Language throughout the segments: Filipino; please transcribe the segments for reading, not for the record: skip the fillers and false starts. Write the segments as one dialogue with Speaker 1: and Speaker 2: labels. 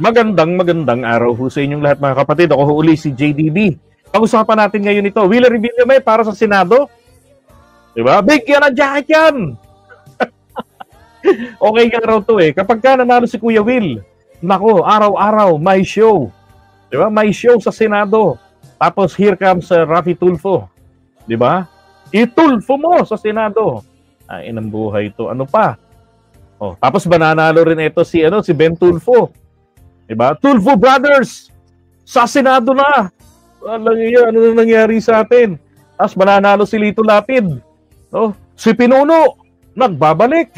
Speaker 1: Magandang araw ho sa inyong lahat mga kapatid. Ako ho uli si JDB. Pag-usapan natin ngayon ito, Willer Villame para sa Senado. Diba? Bigyan ng jacket yan! Okay nga raw to eh. Kapag ka nanalo si Kuya Will, nako, araw-araw, may show. Diba? May show sa Senado. Tapos here comes Raffy Tulfo. Diba? Itulfo mo sa Senado. Ay, inang buhay ito. Ano pa? Oh, tapos mananalo rin ito si Ben Tulfo. Diba? Tulfo Brothers sa Senado na. Ano na nangyari sa atin? Tapos mananalo si Lito Lapid. Oh, si Pinuno nagbabalik.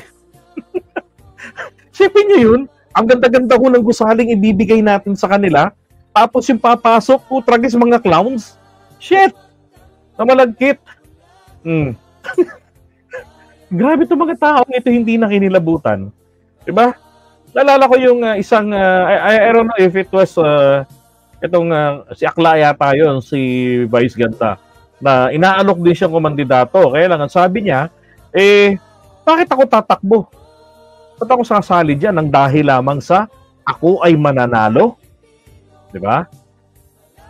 Speaker 1: Sipin nyo yun, ang ganda-ganda ko ng gusaling ibibigay natin sa kanila. Tapos yung papasok, tragis mga clowns. Shit! Namalagkit. Grabe itong mga taong ito hindi na kinilabutan. Diba? Nalala ko yung isang, I don't know if it was si Akla yata yun, si Vice Ganta, na inaalok din siyang kumandidato. Kaya lang, ang sabi niya, bakit ako tatakbo? Ba't ako sasali dyan ng dahil lamang sa ako ay mananalo? Diba?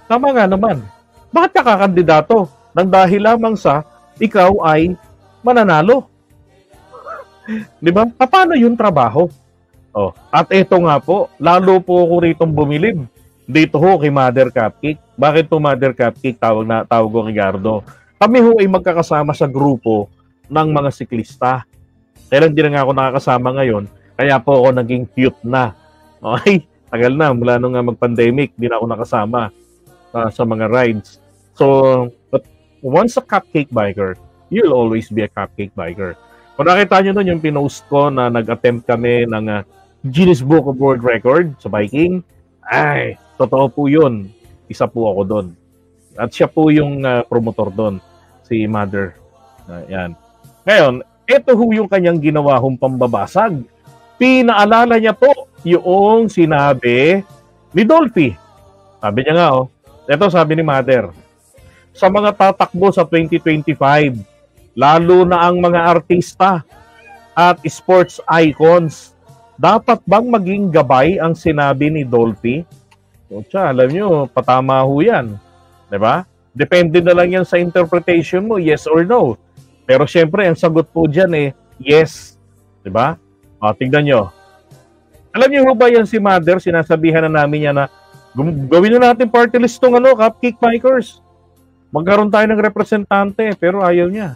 Speaker 1: Tama nga naman. Bakit ka kakandidato ng dahil lamang sa ikaw ay mananalo? Diba? Paano yung trabaho? Oh, at ito nga po, lalo po ako ritong bumilib dito ho kay Mother Cupcake. Bakit po Mother Cupcake? Tawag ko Ricardo. Kami ho ay magkakasama sa grupo ng mga siklista. Kailan din na nga ako nakakasama ngayon, kaya po ako naging cute na. Okay? Tagal na, mula nung mag-pandemic, di na ako nakasama sa mga rides. So, but once a cupcake biker, you'll always be a cupcake biker. Kung nakita nyo nun yung pinost ko na nag-attempt kami ng Guinness Book of World Record sa biking, ay, totoo po yun. Isa po ako doon. At siya po yung promotor doon, si Mother. Yan. Ngayon, ito ho yung kanyang ginawa hong pambabasag. Pinaalala niya po yung sinabi ni Dolphy. Sabi niya nga, ito sabi ni Mother, sa mga tatakbo sa 2025, lalo na ang mga artista at sports icons, dapat bang maging gabay ang sinabi ni Dolphy? Alam nyo, patama ho yan. Diba? Depende na lang yan sa interpretation mo, yes or no. Pero syempre, ang sagot po dyan yes. Diba? Tignan nyo. Alam nyo ba yan si Mother, sinasabihan na namin yan na gawin na natin party list tong cupcake bikers. Magkaroon tayo ng representante, pero ayaw niya.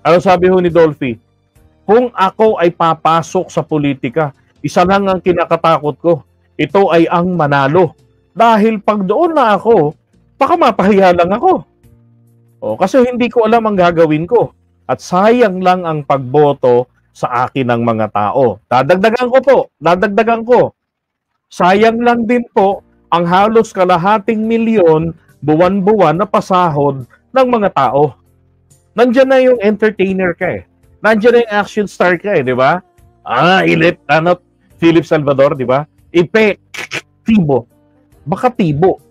Speaker 1: Ano sabi ho ni Dolphy? Kung ako ay papasok sa politika, isa lang ang kinakatakot ko. Ito ay ang manalo. Dahil pag doon na ako, baka mapahiya lang ako. Kasi hindi ko alam ang gagawin ko. At sayang lang ang pagboto sa akin ng mga tao. Dadagdagan ko. Sayang lang din po ang halos kalahating milyon buwan-buwan na pasahod ng mga tao. Nandiyan na yung entertainer ka Nandiyan na yung action star ka di ba? Philip Salvador, di ba? Tibo. Baka tibo.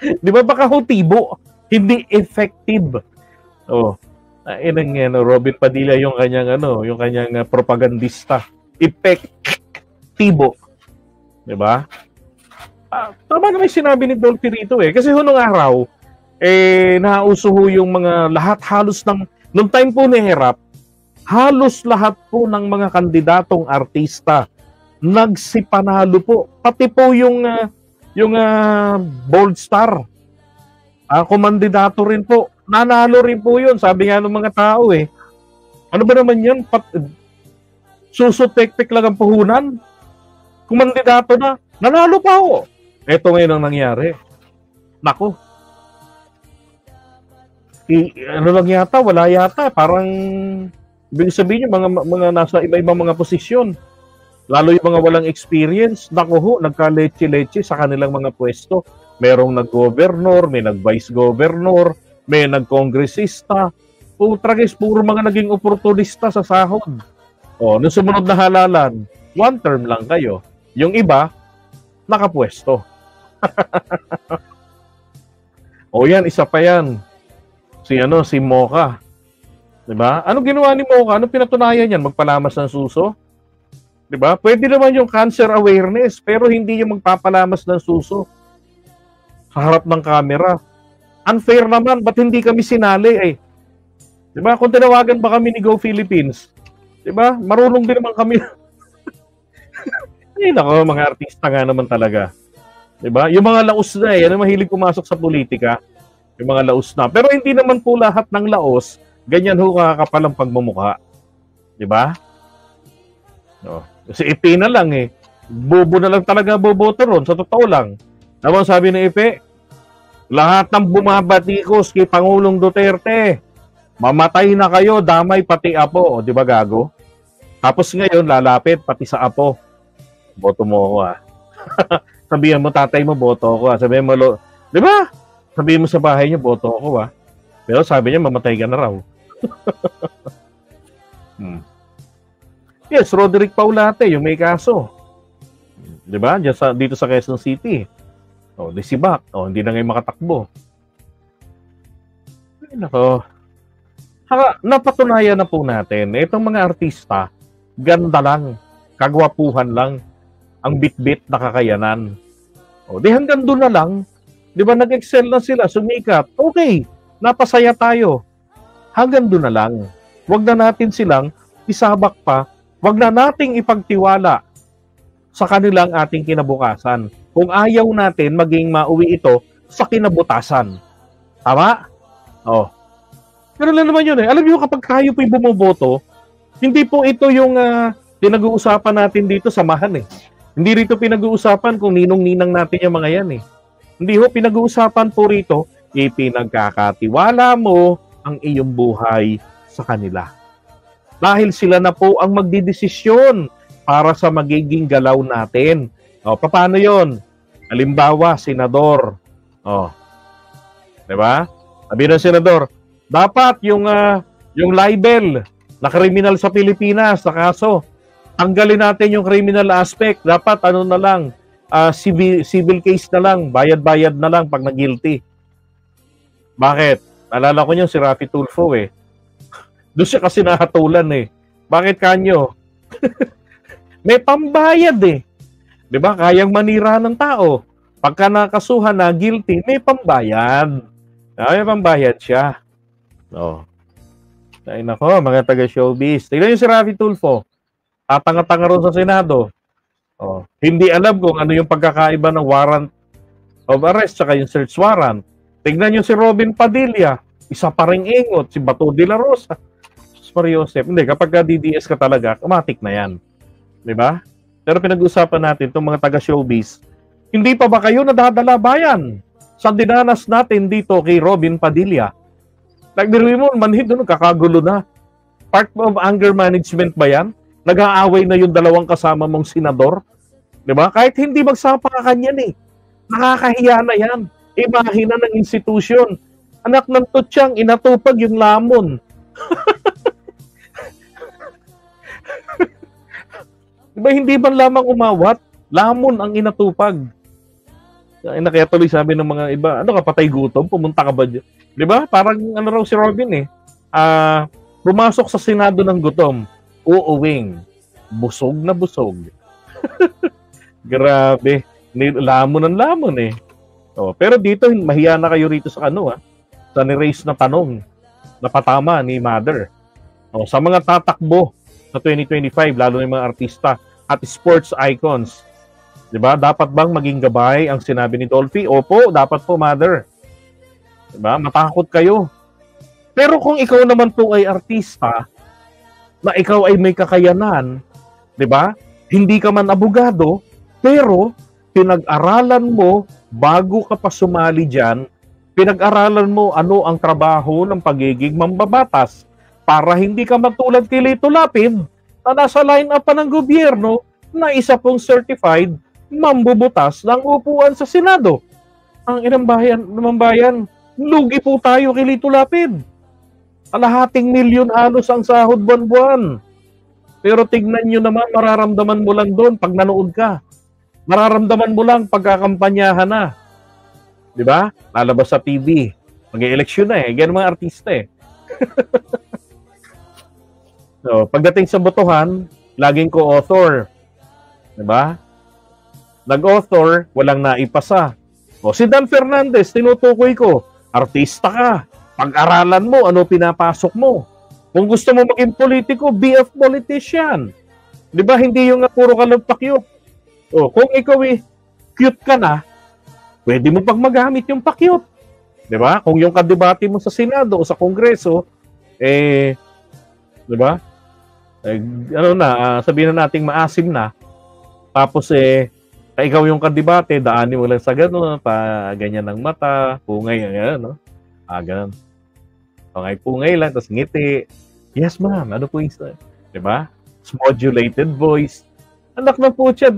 Speaker 1: Di ba? Baka ho tibo. Hindi effective. Robin Padilla yung kanyang propagandista. Tibo. Di ba? Tama na may sinabi ni Dolphy rito Kasi nung araw, nauso ho yung mga halos nung time po ni Herap, halos lahat po ng mga kandidatong artista nagsipanalo po. Pati po yung Bold Star. Kumandidato rin po. Nanalo rin po yun. Sabi nga ng mga tao ano ba naman yun? Susutek-tek lang ang puhunan. Kumandidato na. Nanalo pa ho. Ito ngayon ang nangyari. Nako. Lang yata, wala yata. Parang, ibig sabihin yung mga nasa iba-ibang mga posisyon. Lalo yung mga walang experience, nako ho, nagka-leche-leche sa kanilang mga pwesto. Merong nag-governor, may nag-vice governor, may nag-kongresista. Puro mga naging oportunista sa sahod. Nung sumunod na halalan, 1 term lang kayo. Yung iba, nakapwesto. Yan, isa pa yan. Si Mocha. Diba? Ano ginawa ni Mocha? Ano pinatunayan yan? Magpalamas ng suso? 'Di ba? Pwede naman yung cancer awareness, pero hindi yung magpapalamas ng suso sa harap ng camera. Unfair naman, ba't hindi kami sinali eh? 'Di ba? Kung tinawagan ba kami ni Go Philippines, 'di ba? Marunong din naman kami. Ay nako, mga artista nga naman talaga. 'Di ba? Yung mga laos na eh, ano mahilig pumasok sa politika, yung mga laos na. Pero hindi naman po lahat ng laos ganyan ho kakapal ang pagmumukha. 'Di ba? No. Kasi Ipe na lang eh. Bobo na lang talaga boboto ron, sa totoo lang. Ano sabi ng Ipe? Lahat ng bumabatikos kay Pangulong Duterte, mamatay na kayo, damay pati apo. O, di ba gago? Tapos ngayon, lalapit pati sa apo. Boto mo ako ah. Sabihan mo, tatay mo, boto ako ah. Sabihan mo, di ba? Sabihin mo sa bahay niyo, boto ako ah. Pero sabi niya, mamatay ka na raw. Yes, Roderick Paulate, yung may kaso. Di ba? Dito sa Quezon City. O, di si Bac. O, hindi na ngayon makatakbo. Ay, nako. Napatunayan na po natin, itong mga artista, ganda lang, kagwapuhan lang, ang bit-bit na kakayanan. O, di hanggang doon na lang. Di ba, nag-excel na sila, sumikat. Okay, napasaya tayo. Hanggang doon na lang. Huwag na natin silang isabak pa. Huwag na nating ipagtiwala sa kanilang ating kinabukasan. Kung ayaw natin maging mauwi ito sa kinabutasan. Tama? Oh. Pero lang naman yun eh. Alam niyo kapag tayo po'y bumoboto, hindi po ito yung pinag-uusapan natin dito samahan eh. Hindi rito pinag-uusapan kung ninong-ninang natin yung mga yan eh. Hindi ho, pinag-uusapan po rito, ipinagkakatiwala mo ang iyong buhay sa kanila. Dahil sila na po ang magdidesisyon para sa magiging galaw natin. O, paano yon? Halimbawa, senador. O, diba? Sabi ng senador, dapat yung libel na kriminal sa Pilipinas na kaso, tanggalin natin yung criminal aspect. Dapat ano na lang, civil case na lang, bayad-bayad na lang pag na-guilty. Bakit? Naalala ko niyo si Raffy Tulfo eh. Doon siya kasi nahatulan eh. Bakit kanyo? May pambayad eh. 'Di ba? Kayang manira ng tao. Pagka nakasuhan na guilty, may pambayad. May pambayad siya. Oh. Ay nako, mga taga-showbiz. Tingnan niyo si Raffy Tulfo. Tatanga-tanga ron sa Senado. Oh, hindi alam kung ano yung pagkakaiba ng warrant of arrest saka yung search warrant. Tingnan niyo si Robin Padilla. Isa pa ring ingot, si Bato de la Rosa. Joseph. Hindi, kapag DDS ka talaga, automatic na yan. Diba? Pero pinag-usapan natin itong mga taga-showbiz, hindi pa ba kayo nadadala bayan sa dinanas natin dito kay Robin Padilla? Nagdiruin mo, manhid doon, kakagulo na. Part of anger management ba yan? Nag-aaway na yung dalawang kasama mong senador? Diba? Kahit hindi magsapakan yan eh. Nakakahiya na yan. Imahina ng institusyon. Anak ng tutsang, inatupag yung lamon. Diba hindi man lamang umawat, lamon ang inatupag. Kaya tuloy sabi ng mga iba, ano ka, patay gutom, pumunta ka ba dyan? Diba? Parang ano raw si Robin eh. Pumasok sa Senado ng gutom, uuwing, busog na busog. Grabe, lamon ang lamon eh. Oh, pero dito, mahiya na kayo rito sa sa ni-raise na tanong na patama ni Mother. Oh, sa mga tatakbo sa 2025, lalo ng mga artista at sports icons. 'Di ba? Dapat bang maging gabay ang sinabi ni Dolphy? Opo, dapat po, Mother. 'Di ba? Matakot kayo. Pero kung ikaw naman po ay artista, na ikaw ay may kakayanan, 'di ba? Hindi ka man abogado, pero pinag-aralan mo bago ka pa sumali diyan, pinag-aralan mo ano ang trabaho ng pagiging mambabatas para hindi ka matulad kay Lito Lapid na nasa line-up pa ng gobyerno na isa pong certified mambubutas ng upuan sa Senado. Ang inang bayan, lugi po tayo kay Lito Lapid. Kalahating milyon halos ang sahod buwan-buwan. Pero tignan nyo naman, mararamdaman mo lang doon pag nanood ka. Mararamdaman mo lang pagkakampanyahan na. Di ba? Lalabas sa TV. Mag-eleksyon na eh. Ganyan mga artista eh. So, pagdating sa botohan, laging co-author. Diba? Nag-author, walang naipasa. O, si Dan Fernandez, tinutukoy ko, artista ka, pag-aralan mo, ano pinapasok mo. Kung gusto mo maging politiko, be a politician. Di ba? Hindi yung puro ka lang pakyut. O, kung ikaw cute ka na, pwede mo pag magamit yung pakyut. Di ba? Kung yung kadebate mo sa Senado o sa Kongreso, di ba? Sabihin na nating maasim na, tapos ikaw yung kadebate, daanin mo lang sa gano'n, ganyan ng mata, pungay, gano'n, no? Gano'n. Okay, pungay lang, tapos ngiti. Yes, ma'am. Ano po yung, diba? Modulated voice. Anak na po siya,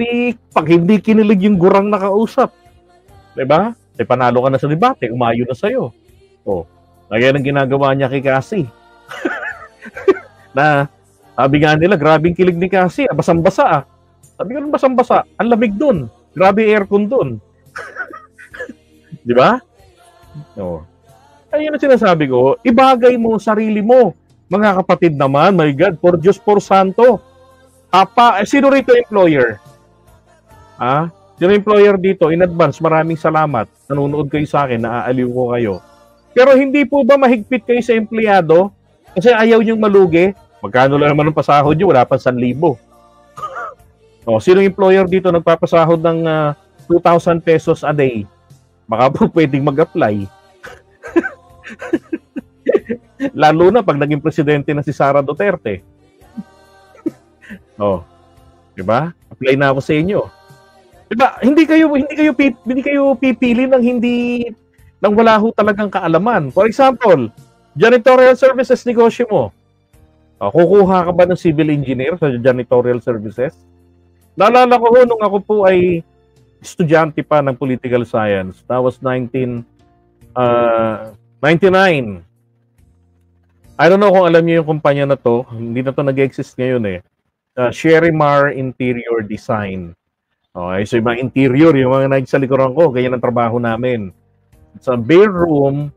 Speaker 1: pag hindi kinilig yung gurang nakausap. Diba? Panalo ka na sa debate, umayo na sa'yo. Kaya ang ginagawa niya kay Cassie. Na, sabi nga nila, grabing kilig ni Cassie, basang-basa. Sabi ko, basang-basa. Ang lamig dun. Grabe aircon dun. Diba? Ayun ang sinasabi ko, ibagay mo sarili mo. Mga kapatid naman, my God, por Diyos, por Santo. Sino rito employer? Sino employer dito? In advance, maraming salamat. Nanonood kayo sa akin, naaaliw ko kayo. Pero hindi po ba mahigpit kayo sa empleyado? Kasi ayaw niyong malugi. Magkano lang naman ang pasahod niyo? Wala pa 1,000. Sino employer dito nagpapasahod ng 2,000 pesos a day? Baka po pwedeng mag-apply. Lalo na pag naging presidente na si Sara Duterte. Diba? Apply na ako sa inyo. Diba? Hindi kayo pipili ng wala ho talagang kaalaman. For example, janitorial services negosyo mo. Kukuha ka ba ng civil engineer sa janitorial services? Naalala ko nung ako po ay estudyante pa ng political science. That was 1999. I don't know kung alam niyo yung kumpanya na to. Hindi na to nag-exist ngayon Sherimar Interior Design. Okay, so yung mga interior, yung mga nagsalikuran ko, ganyan ang trabaho namin. Sa bare room,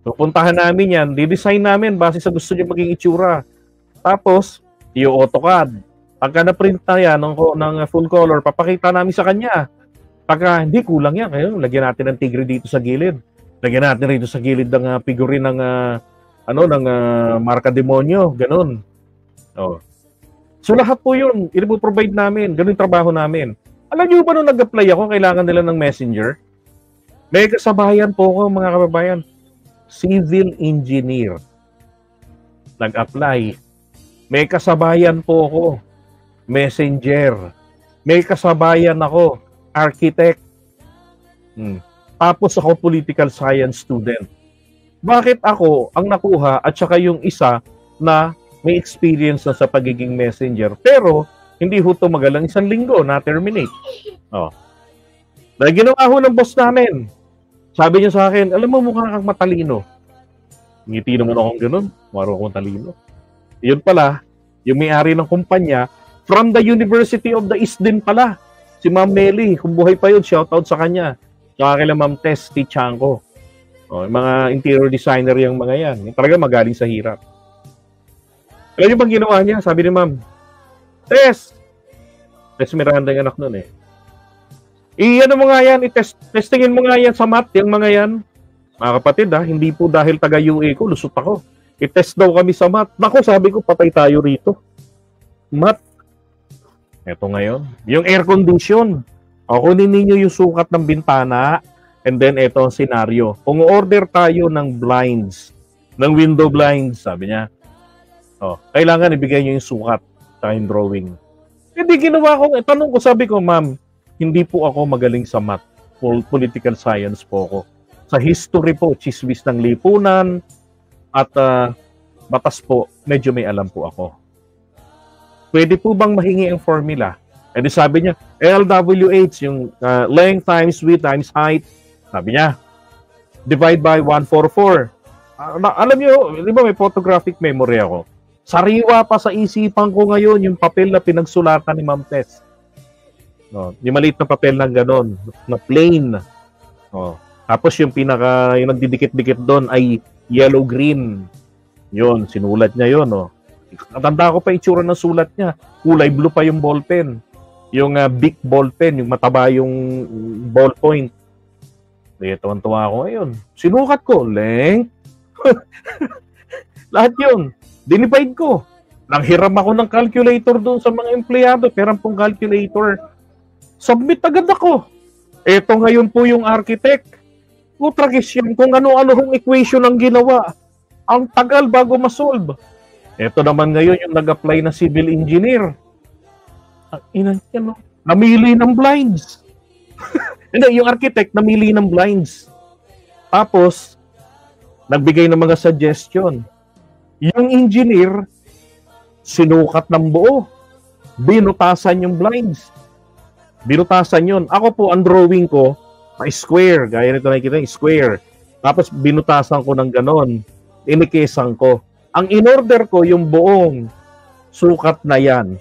Speaker 1: pupuntahan namin yan, di-design namin base sa gusto niyo maging itsura. Tapos, yung AutoCAD. Pagka na-print na yan ng full color, papakita namin sa kanya. Pagka hindi, kulang yan. Ngayon, lagyan natin ng tigre dito sa gilid. Lagyan natin rito sa gilid ng figurine ng marka demonyo, ganun. So lahat po yun, i-provide namin, ganun yung trabaho namin. Alam niyo ba nung nag-apply ako, kailangan nila ng messenger? May kasabayan po ako, mga kababayan. Civil engineer. Nag-apply. May kasabayan po ako. Messenger. May kasabayan ako. Architect. Tapos ako political science student. Bakit ako ang nakuha at saka yung isa na may experience na sa pagiging messenger pero hindi ho tumagalang 1 linggo na terminate. Dahil ginawa ho ng boss namin. Sabi niya sa akin, alam mo mukha kang matalino. Ngiti naman akong ganun. Maro akong talino. Yun pala, yung may-ari ng kumpanya from the University of the East din pala. Si Ma'am Melly, kung buhay pa yun, shoutout sa kanya. Saka kila Ma'am Tess Tichanko. Mga interior designer yung mga yan. Yung talaga magaling sa hirap. Alam niyo bang ginawa niya? Sabi ni Ma'am, Tess Miranda yung anak nun ano mo nga yan, testingin mo nga yan sa math, yung mga yan. Mga kapatid hindi po dahil taga-UA ko, lusot ako. I-test daw kami sa math. Naku, sabi ko, patay tayo rito. Math. Eto ngayon. Yung air condition. Kunin ninyo yung sukat ng bintana. And then, ito ang senaryo. Kung order tayo ng blinds, ng window blinds, sabi niya, kailangan ibigay niyo yung sukat sa yung drawing. Hindi ginawa ko. Tanong ko, sabi ko, ma'am, hindi po ako magaling sa math. Political science po ako. Sa history po, chismis ng lipunan, at batas po, medyo may alam po ako. Pwede po bang mahingi ang formula? E di sabi niya, LWH, yung length times width times height, sabi niya, divide by 144. Alam niyo, di ba may photographic memory ako? Sariwa pa sa isipan ko ngayon yung papel na pinagsulatan ni Ma'am Tess. Yung maliit na papel na gano'n, na plain. Tapos yung yung nagdidikit-dikit doon ay yellow-green. Yun, sinulat niya yun. Natanda ko pa itsura ng sulat niya. Kulay blue pa yung ballpen. yung big ball pen, yung mataba yung ballpoint. Tuwan-tuwa ako ngayon. Sinukat ko, length. Lahat yun. Dinivide ko. Nanghiram ako ng calculator doon sa mga empleyado. Perang pong calculator. Submit agad ako. Ito ngayon po yung architect. Putragis yan kung ano-ano hong equation ang ginawa. Ang tagal bago masolve. Ito naman ngayon yung nag-apply na civil engineer. Namili ng blinds. Hindi, yung architect namili ng blinds. Tapos, nagbigay ng mga suggestion. Yung engineer, sinukat ng buo. Binutasan yung blinds. Binutasan yun. Ako po, ang drawing ko, ay square. Gaya nito nakikita yung square. Tapos, binutasan ko ng ganon. Inikesan ko. Ang in-order ko, yung buong sukat na yan.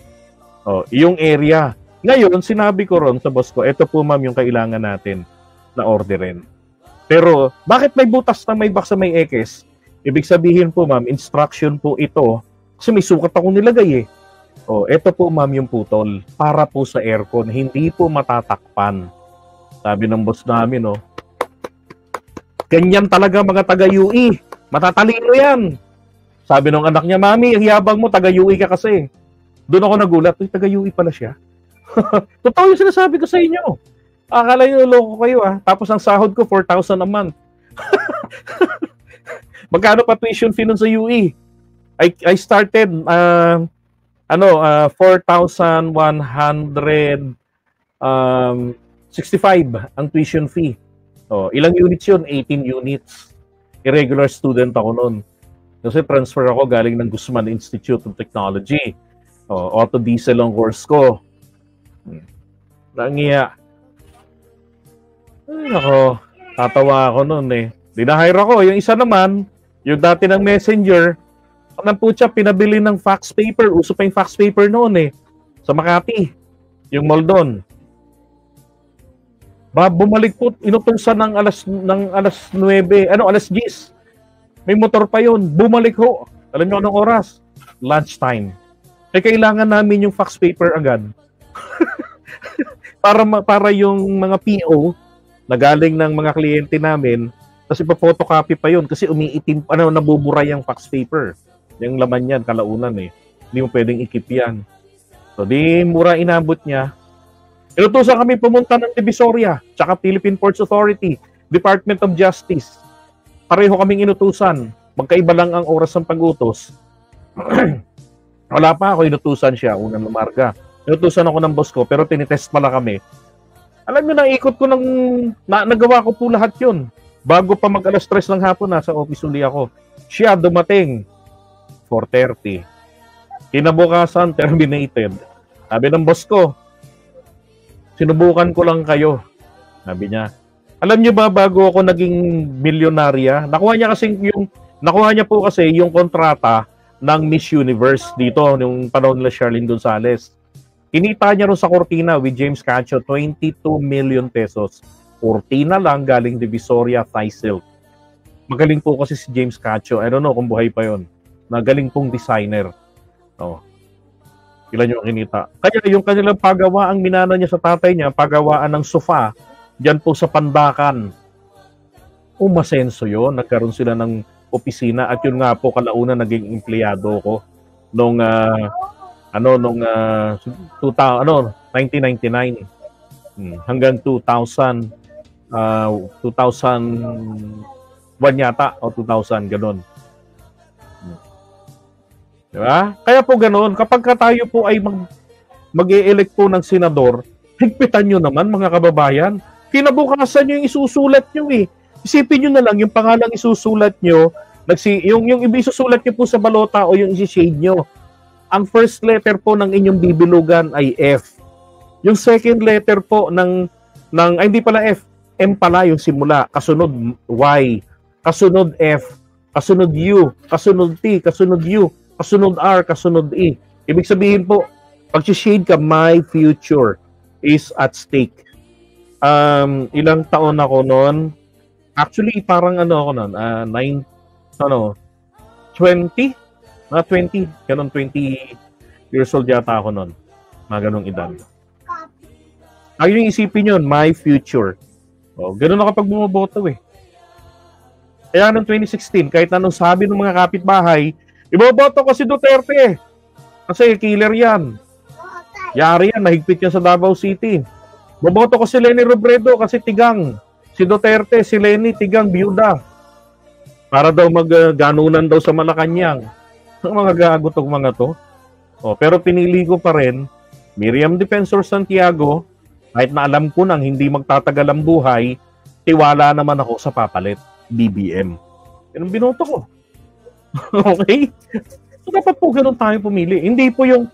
Speaker 1: Yung area. Ngayon, sinabi ko ron sa boss ko, eto po ma'am yung kailangan natin na orderin. Pero, bakit may butas na may box na may X? Ibig sabihin po ma'am, instruction po ito. Kasi may sukat akong nilagay eh. Eto po ma'am yung putol. Para po sa aircon, hindi po matatakpan. Sabi ng boss namin, ganyan talaga mga taga-UE. Matatalino yan. Sabi ng anak niya, mami, ang yabang mo, taga-UE ka kasi. Doon ako nagulat, taga-UE pala siya. Totoo yung sinasabi ko sa inyo. Akala nyo loko kayo Tapos ang sahod ko 4,000 a month. Magkano pa tuition fee nun sa UE? I started 4,165 ang tuition fee. Ilang units yun? 18 units. Irregular student ako noon. Kasi transfer ako galing ng Guzman Institute of Technology. Auto diesel ang course ko. Nangiya. Ay, nako. Tatawa ako noon eh. Dinahire ako. Yung isa naman, yung dati ng messenger, ang putya, pinabili ng fax paper. Uso pa yung fax paper noon eh. Sa Makati. Yung mall doon. Bumalik po, inutusan ng alas 9, alas 10. May motor pa yun. Bumalik ho. Alam nyo anong oras? Lunchtime. Kailangan namin yung fax paper agad. para yung mga PO na galing ng mga kliyente namin, kasi pa-photocopy pa yun kasi umiitim, nabubura yung fax paper. Yung laman yan, kalaunan eh. Hindi mo pwedeng ikip yan. So, di mura inabot niya. Inutusan kami pumunta ng Divisoria, tsaka Philippine Ports Authority, Department of Justice. Pareho kaming inutusan. Magkaiba lang ang oras ng pag-utos. Wala pa ako, inutusan siya, unang lumarga. Inutusan ako ng boss ko, pero tinitest pala kami. Alam nyo, naikot ko nagawa ko po lahat yun. Bago pa mag-alas 3 ng hapon, nasa office uli ako. Siya dumating, 4:30. Kinabukasan, terminated. Sabi ng boss ko, sinubukan ko lang kayo. Sabi niya, alam niyo ba bago ako naging milyonarya, nakuha niya po kasi yung kontrata ng Miss Universe dito nung panahon nila Charlene Gonzalez. Kinita niya ron sa Cortina with James Cacho 22 million pesos. Cortina lang galing Divisoria Thai Silk. Magaling po kasi si James Cacho. I don't know kung buhay pa yon. Magaling pong designer. Ilan yung kinita. Kaya yung kanilang pagawaan, minana niya sa tatay niya, pagawaan ng sofa, dyan po sa Pandakan. Umasenso yun. Nagkaroon sila ng opisina at yun nga po kalauna naging empleyado ko nung 1999 hanggang 2000 2001 yata o 2000 ganun. Diba? Kaya po ganun, kapag tayo po ay mag-e-elect po ng senador, higpitan nyo naman mga kababayan. Kinabukasan nyo yung isusulat nyo eh. Isipin nyo na lang yung pangalang isusulat nyo, yung isusulat nyo po sa balota o yung isi-shade nyo. Ang first letter po ng inyong bibilugan ay F. Yung second letter po hindi pala F, M pala yung simula, kasunod Y, kasunod F, kasunod U, kasunod T, kasunod U, kasunod R, kasunod E. Ibig sabihin po, pag shade ka, my future is at stake. Ilang taon ako noon? Actually, parang ako noon, 20? 20, ganun 20 years old yata ako noon. Mga ganung edad. Ayun yung isipin yun, my future. O, ganun na kapag bumoboto eh. Kaya noong 2016, kahit anong sabi ng mga kapitbahay, iboboto ko si Duterte. Kasi killer yan. Yari yan, mahigpit yan sa Davao City. Boboto ko si Leni Robredo kasi tigang. Si Duterte, si Leni, tigang, biyuda. Para daw mag-ganunan daw sa Malacanang. Ang mga gago tong mga to. O, pero pinili ko pa rin, Miriam Defensor Santiago, kahit na alam ko nang hindi magtatagal ang buhay, tiwala naman ako sa papalit. BBM. Yan ang binoto ko. Okay? So, dapat po ganun tayo pumili. Hindi po yung,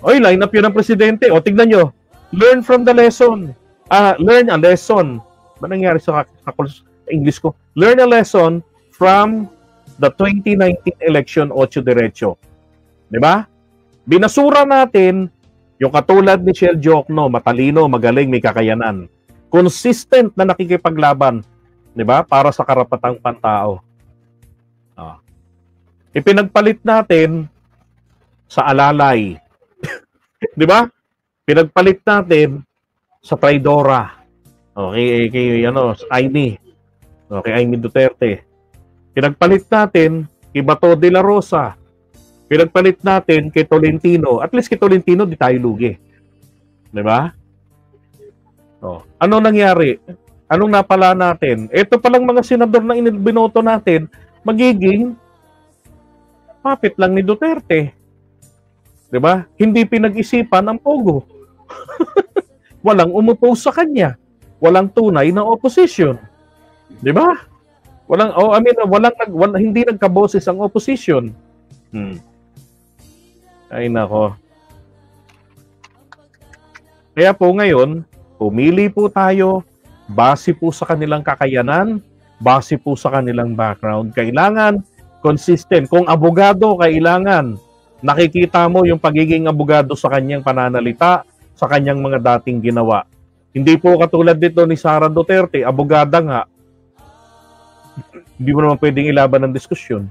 Speaker 1: oy, line up yun ng presidente. O, tignan nyo. Learn from the lesson. Learn a lesson. Ba nangyari sa English ko? Learn a lesson from the 2019 election 8 Diretso. Diba? Binasura natin yung katulad ni Shell Jokno, matalino, magaling, may kakayanan. Consistent na nakikipaglaban. Diba? Para sa karapatang pantao. Ipinagpalit natin sa alalay. Diba? Pinagpalit natin sa traidora. Okay, kay Amy. Okay, Amy Duterte. Pinagpalit natin kay Bato de la Rosa. Pinagpalit natin kay Tolentino. At least kay Tolentino, di tayo lugi. Diba? Ano nangyari? Anong napala natin? Ito palang mga senador na binoto natin, magiging puppet lang ni Duterte. Diba? Hindi pinag-isipan ang pogo. Walang umupo sa kanya. Walang tunay na opposition. Diba? Hindi nagkaboses ang opposition. Ay nako. Kaya po ngayon, pumili po tayo base po sa kanilang kakayanan, base po sa kanilang background. Kailangan consistent. Kung abogado, kailangan nakikita mo yung pagiging abogado sa kanyang pananalita, sa kanyang mga dating ginawa. Hindi po katulad dito ni Sara Duterte, abogada nga. Hindi mo naman pwedeng ilaban ng diskusyon.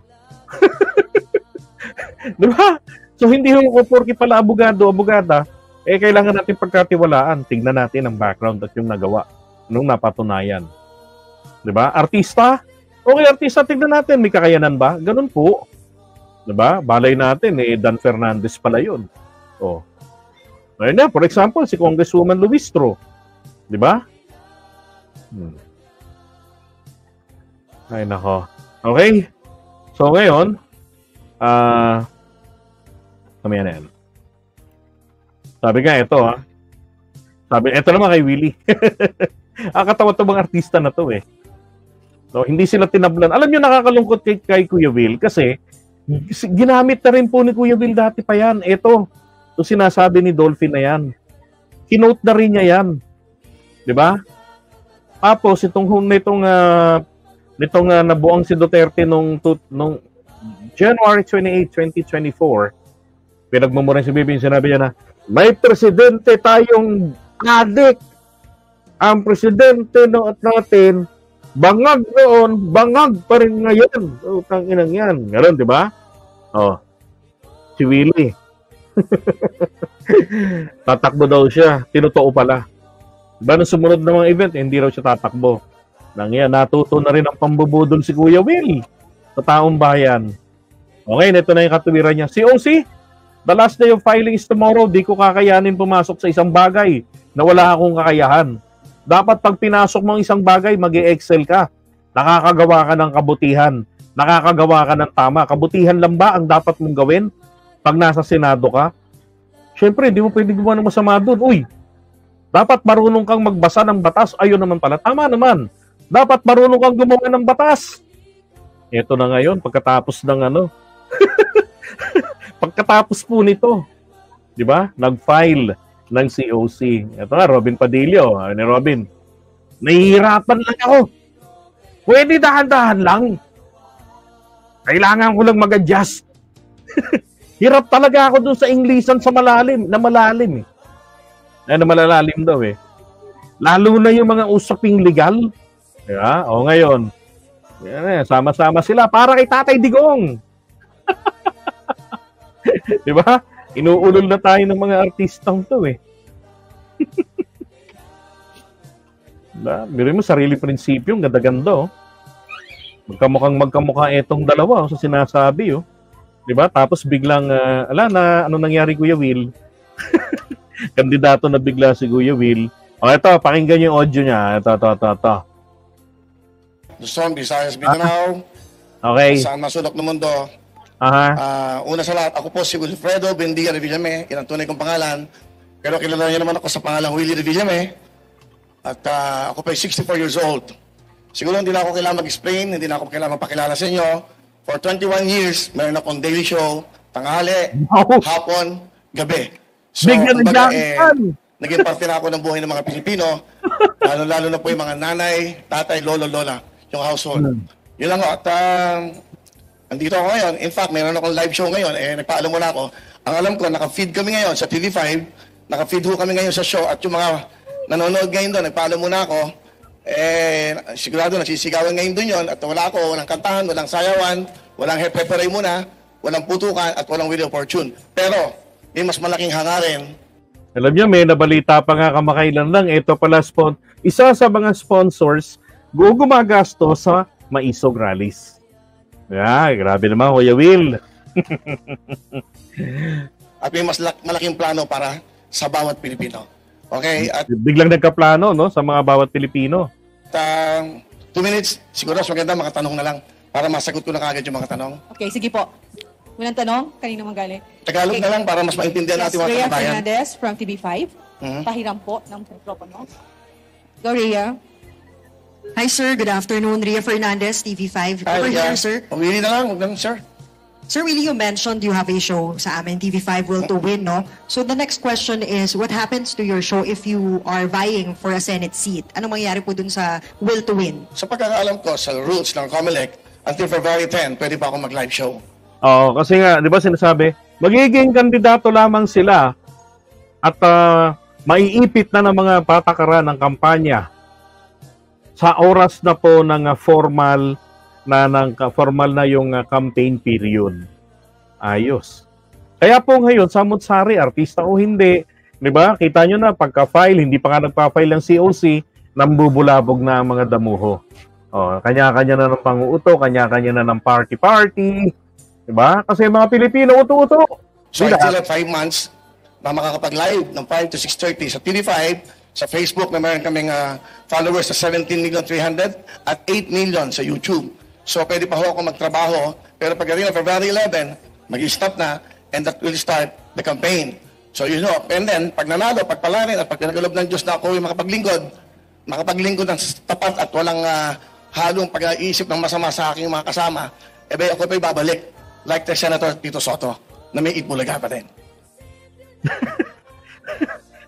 Speaker 1: Diba? So hindi ko porke pala abogada, kailangan natin pagkatiwalaan. Tingnan natin ang background at yung nagawa nung napatunayan. Diba? Artista? Okay, artista, tingnan natin. May kakayanan ba? Ganun po. Diba? Balay natin, Dan Fernandez pala yun. Ayun na, for example, si Congresswoman Luistro. Diba? Ay, nako. Okay. So, ngayon, kami yan. Sabi nga, ito ito naman kay Willie. Katawa to mga artista na to So, hindi sila tinablan. Alam nyo, nakakalungkot kay Kuya Will kasi ginamit na rin po ni Kuya Will dati pa yan. Ito sinasabi ni Dolphin na yan. Kinote na rin niya yan. Diba? Tapos, nitong nabuang si Duterte nung January 28, 2024, pinagmumuran si Bibi, sinabi niya na, may presidente tayong adik. Ang presidente natin, bangag noon, bangag pa rin ngayon. Tanginang yan. Ganon, di ba? Si Willie. Tatakbo daw siya. Tinutuo pala. Diba nung sumunod na mga event, hindi raw siya tatakbo. Natuto na rin ang pambubudol si Kuya Will sa taong bayan. Okay, ito na yung katuwiran niya. Si OC, the last day of filing is tomorrow. Di ko kakayanin pumasok sa isang bagay na wala akong kakayahan. Dapat pag pinasok mo isang bagay, mag-e-excel ka. Nakakagawa ka ng kabutihan. Nakakagawa ka ng tama. Kabutihan lang ba ang dapat mong gawin pag nasa Senado ka? Siyempre, hindi mo pwedeng gumawa ng masama doon. Uy, dapat marunong kang magbasa ng batas. Ayun naman pala. Tama naman. Dapat marunong kang gumawa ng batas. Ito na ngayon, pagkatapos ng pagkatapos po nito, di ba? Nag-file ng COC. Ito nga, Robin Padillo. Ni Robin, nahihirapan lang ako. Pwede dahan-dahan lang. Kailangan ko lang mag-adjust. Hirap talaga ako dun sa Englishan sa malalim. Na malalim daw Lalo na yung mga usaping legal. Diba? Ngayon, sama-sama sila para kay Tatay Digong. Diba? Inuulol na tayo ng mga artistang to Biro mo, sarili prinsipyo, ganda-ganda, oh. Magkamukha etong dalawa, oh, sa sinasabi, oh. Diba? Tapos biglang, ano nangyari, Kuya Will? Kandidato na bigla si Kuya Will. O, ito, pakinggan yung audio niya. Ito.
Speaker 2: Luzon, Visayas, Mindanao.
Speaker 1: Okay.
Speaker 2: Saan masulok ng mundo. Una sa lahat, ako po si Wilfredo Bendia Revillame. Yan ang tunay kong pangalan. Pero kilala niyo naman ako sa pangalang Willie Revillame. At ako po ay 64 years old. Siguro hindi na ako kailangan mag-explain, hindi na ako kailangan magpakilala sa inyo. For 21 years, meron akong daily show, tanghali, hapon, gabi. So, naging parte na ako ng buhay ng mga Pilipino, lalo na po yung mga nanay, tatay, lolo, lola, yung household. Yun lang ako. At andito ako ngayon. In fact, meron akong live show ngayon. Nagpaalam muna ako. Ang alam ko, naka-feed kami ngayon sa TV5. Naka-feed ho kami ngayon sa show. At yung mga nanonood ngayon doon, nagpaalam muna ako. Sigurado nagsisigawan ngayon doon yun. At wala ako, walang kantahan, walang sayawan, walang hepe-peray muna, walang putukan, at walang Wheel of Fortune. Pero, may mas malaking hangarin.
Speaker 1: Alam niyo, may nabalita pa nga kamakailan lang. Ito pala, isa sa mga sponsors, gumagasto sa Maisog Rallies. Grabe naman, Kuya Will.
Speaker 2: At may mas malaking plano para sa bawat Pilipino. Okay? At
Speaker 1: biglang nagkaplano, no, sa mga bawat Pilipino.
Speaker 2: 2 minutes, siguro mas maganda makatanong na lang para masagot ko na kagad yung mga tanong.
Speaker 3: Okay, sige po. Unang tanong, kanino magaling?
Speaker 2: Tagalog na lang para mas maintindihan natin mga
Speaker 3: Rhea
Speaker 2: kababayan.
Speaker 3: Fernandez from TV5. Pahiram po ng mikropono. Go, Rhea.
Speaker 4: Hi, sir. Good afternoon. Rhea Fernandez, TV5. Over here, sir.
Speaker 2: Pumili na lang. Huwag lang, sir.
Speaker 4: Sir, Willie, you mentioned you have a show sa amin, TV5 Will to Win, no? So the next question is, what happens to your show if you are vying for a Senate seat? Anong mangyayari po dun sa Will to Win?
Speaker 2: Sa pagkakaalam ko, sa rules ng COMELEC, until February 10, pwede pa ako mag-live show.
Speaker 1: Oo, kasi nga, di ba sinasabi, magiging kandidato lamang sila at maiipit na ng mga patakaran ng kampanya sa oras na po ng formal na yung campaign period. Ayos. Kaya po ngayon, samot-sari, artista o hindi, di ba? Kita nyo na, pagka-file, hindi pa nga nagpa-file ng COC, nambubulabog na ang mga damuho. Kanya-kanya na ng panguuto, kanya-kanya na ng party-party. Diba? Kasi mga Pilipino, uto-uto.
Speaker 2: So, I still have 5 months na makakapag-live ng 5 to 6:30 sa TV5, sa Facebook na meron kaming followers sa 17,300,000 at 8 million sa YouTube. So, pwede pa ho ako magtrabaho. Pero pagdating na February 11, mag-stop na and that will start the campaign. So, you know, and then, pag nanalo, pag palarin, at pag pinagalob ng Diyos na ako yung makapaglingkod ng tapat at walang halong pag-iisip ng masama sa aking mga kasama, ako pa'y babalik. Like the Senator Tito Soto, na may Itbulaga pa din.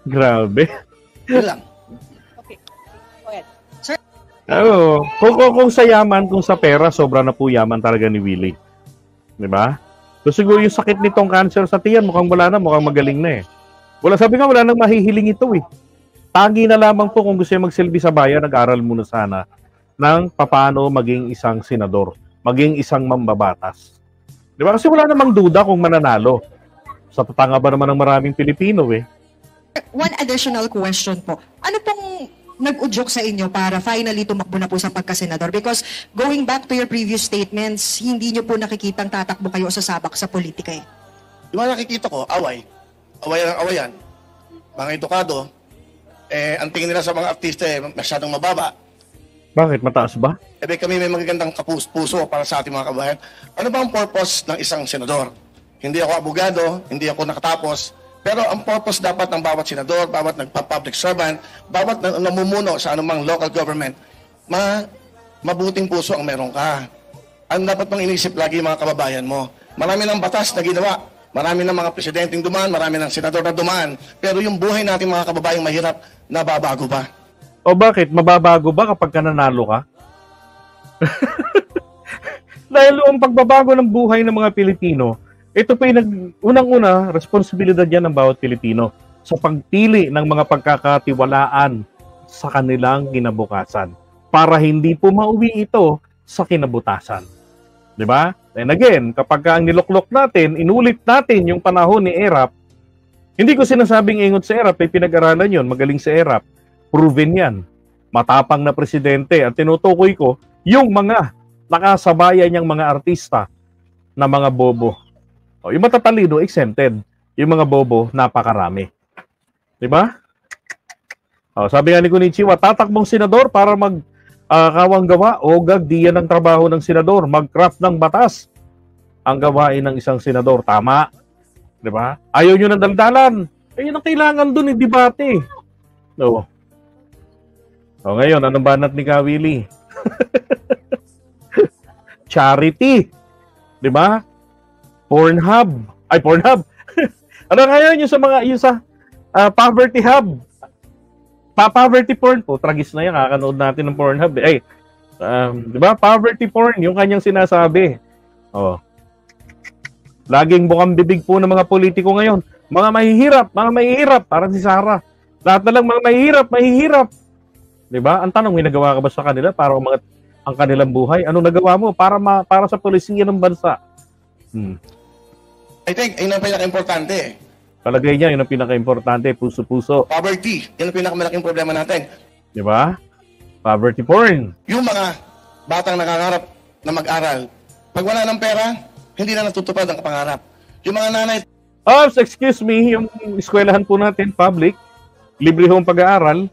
Speaker 1: Grabe.
Speaker 2: Yun lang.
Speaker 3: Okay. Go ahead.
Speaker 4: Sir?
Speaker 1: Kung sa yaman, kung sa pera, sobra na po yaman talaga ni Willie. Diba? So siguro yung sakit nitong cancer sa tiyan, mukhang wala na, mukhang magaling na eh. Sabi nga, wala nang mahihiling ito eh. Tagi na lamang po kung gusto niya magsilbi sa bayan, nag-aral muna sana ng paano maging isang senador, maging isang mambabatas. Di ba? Kasi wala namang duda kung mananalo. Sa tatanga ba naman ng maraming Pilipino eh.
Speaker 4: One additional question po. Ano pong nag-udyok sa inyo para finally tumakbo na po sa pagkasenador? Because going back to your previous statements, hindi nyo po nakikitang tatakbo kayo sa sabak sa politika eh.
Speaker 2: Yung mga nakikita ko, away. Awayan. Mga edukado, ang tingin nila sa mga artista masyadong mababa.
Speaker 1: Bakit? Mataas ba?
Speaker 2: Kami may magagandang puso para sa ating mga kabayan. Ano ba ang purpose ng isang senador? Hindi ako abogado, hindi ako nakatapos, pero ang purpose dapat ng bawat senador, bawat nagpa-public servant, bawat namumuno sa anumang local government, mabuting puso ang meron ka. Ano dapat mong inisip lagi mga kababayan mo? Marami ng batas na ginawa, marami ng mga presidenteng dumaan, marami ng senador na dumaan, pero yung buhay natin mga kababayang mahirap, nababago ba?
Speaker 1: O bakit? Mababago ba kapag nanalo ka? Dahil ang pagbabago ng buhay ng mga Pilipino, ito pa yung unang-una, responsibilidad yan ng bawat Pilipino sa pagpili ng mga pagkakatiwalaan sa kanilang kinabukasan para hindi po mauwi ito sa kinabutasan. Diba? And again, kapag ang niluklok natin, inulit natin yung panahon ni Erap, hindi ko sinasabing ingot sa Erap, ay pinag-aralan yun, magaling sa Erap. Proven yan. matapang na presidente. At tinutukoy ko yung mga nakasabayan niyang mga artista na mga bobo. O, yung matatalino, exempted. Yung mga bobo, napakarami. Diba? O, sabi nga ni Kunichiwa, tatakbong senador para kawang gawa o gagdiyan ng trabaho ng senador, mag-craft ng batas ang gawain ng isang senador. Tama. Diba? Ayaw nyo ng daldalan. Yun ang kailangan dun, debate. No. O ngayon, anong banat ni Kawili? Charity. Diba? Pornhub. Ay, Pornhub. Ano ngayon yung sa poverty hub? Poverty porn po. Tragis na yan. Kakanood natin ng Pornhub. Diba? Poverty porn. Yung kanyang sinasabi. Oh. Laging bukang bibig po ng mga politiko ngayon. Mga mahihirap. Parang si Sarah. Lahat na lang mga mahihirap. Diba? Ang tanong, may nagawa ka ba sa kanila para umangat ang kanilang buhay? Anong nagawa mo para sa polisiya ng bansa?
Speaker 2: I think, yun ang pinaka-importante.
Speaker 1: Palagay niya, yun ang pinaka-importante. Puso-puso.
Speaker 2: Poverty. Yun ang pinakamalaking problema natin.
Speaker 1: Diba? Poverty porn.
Speaker 2: Yung mga batang nangangarap na mag-aral, pag wala ng pera, hindi na natutupad ang pangarap. Yung mga nanay...
Speaker 1: Excuse me, yung eskwelahan po natin, public, libre hong pag-aaral,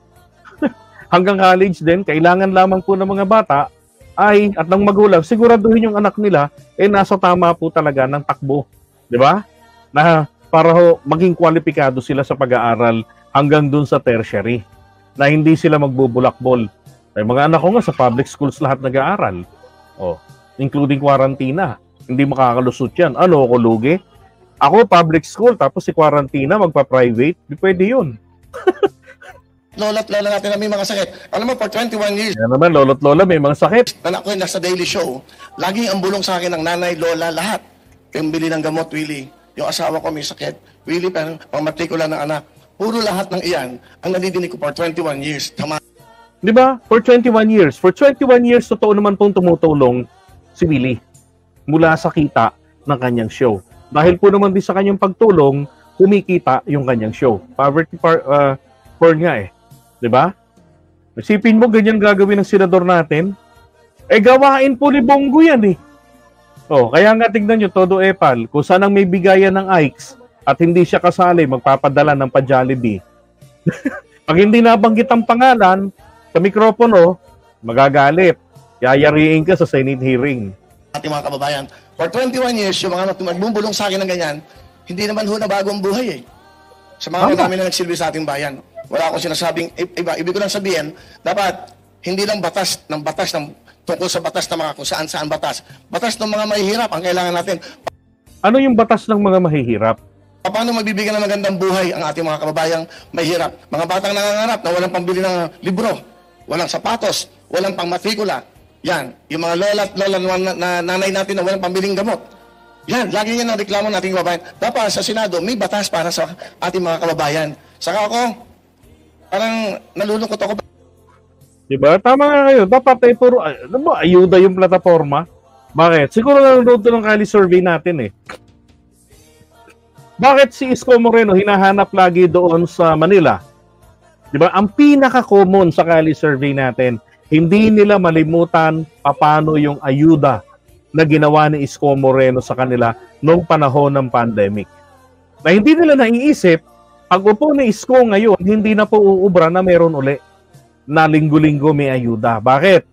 Speaker 1: hanggang college din, kailangan lamang po ng mga bata at ng magulang, siguraduhin yung anak nila nasa tama po talaga ng takbo. Di ba? Na para maging kwalipikado sila sa pag-aaral hanggang dun sa tertiary. Na hindi sila magbubulakbol. Ay, mga anak ko nga sa public schools lahat nag-aaral. Including quarantina. Hindi makakalusot yan. Ano ako lugi? Ako public school tapos si quarantina magpa-private. Di pwede yun.
Speaker 2: Lola't lola natin na may mga sakit. Alam mo, for 21 years,
Speaker 1: yan naman, lolo't lola may mga sakit.
Speaker 2: na ako nasa Daily Show, laging ang bulong sa akin ng nanay, lola, lahat. Yung bili ng gamot, Willie. Yung asawa ko may sakit. Willie, pero pang-matrikula ng anak. Puro lahat ng iyan ang nadidinig ko for 21 years. Tama.
Speaker 1: Di ba? For 21 years. For 21 years, totoo naman pong tumutulong si Willie mula sa kita ng kanyang show. Dahil po naman din sa kanyang pagtulong, kumikita yung kanyang show. Poverty porn nga eh. Di ba? Isipin mo, ganyan gagawin ng senador natin. Gawain po ni Bongo yan eh. Kaya nga tignan nyo, todo epal, kung saan ang may bigayan ng Ikes at hindi siya kasali, magpapadala ng pa-Jollibee. Pag hindi nabanggit ang pangalan sa mikropono, magagalit. Yayariin ka sa Senate hearing.
Speaker 2: Ating mga kababayan, for 21 years, yung mga magbubulong sa akin ng ganyan, hindi naman ho na bagong buhay eh. Sa mga namin na nagsilbi sa ating bayan. Wala akong sinasabing iba. Ibig ko lang sabihin, dapat hindi lang batas tungkol sa batas ng mga kung saan batas. Batas ng mga mahihirap ang kailangan natin.
Speaker 1: Ano yung batas ng mga mahihirap?
Speaker 2: Paano magbibigyan ng magandang buhay ang ating mga kababayang mahihirap? Mga batang nangangarap na walang pambili ng libro, walang sapatos, walang pangmatrikula. Yan, yung mga lola na nanay natin na walang pambiling gamot. Yan, lagi yan ang reklamo nating kababayan. Dapat sa Senado, may batas para sa ating mga kababayan. Saka ako, parang nalulungkot ako.
Speaker 1: Diba? Tama nga kayo. Dapat puro, ayuda yung plataforma. Bakit? Siguro nanonood ng Kali survey natin eh. Bakit si Isko Moreno hinahanap lagi doon sa Manila? Diba? Ang pinaka-common sa Kali survey natin, hindi nila malimutan paano yung ayuda na ginawa ni Isko Moreno sa kanila noong panahon ng pandemic. Na hindi nila naiisip, pag upo ni Isko ngayon, hindi na po uubra na meron uli na linggo-linggo may ayuda. Bakit?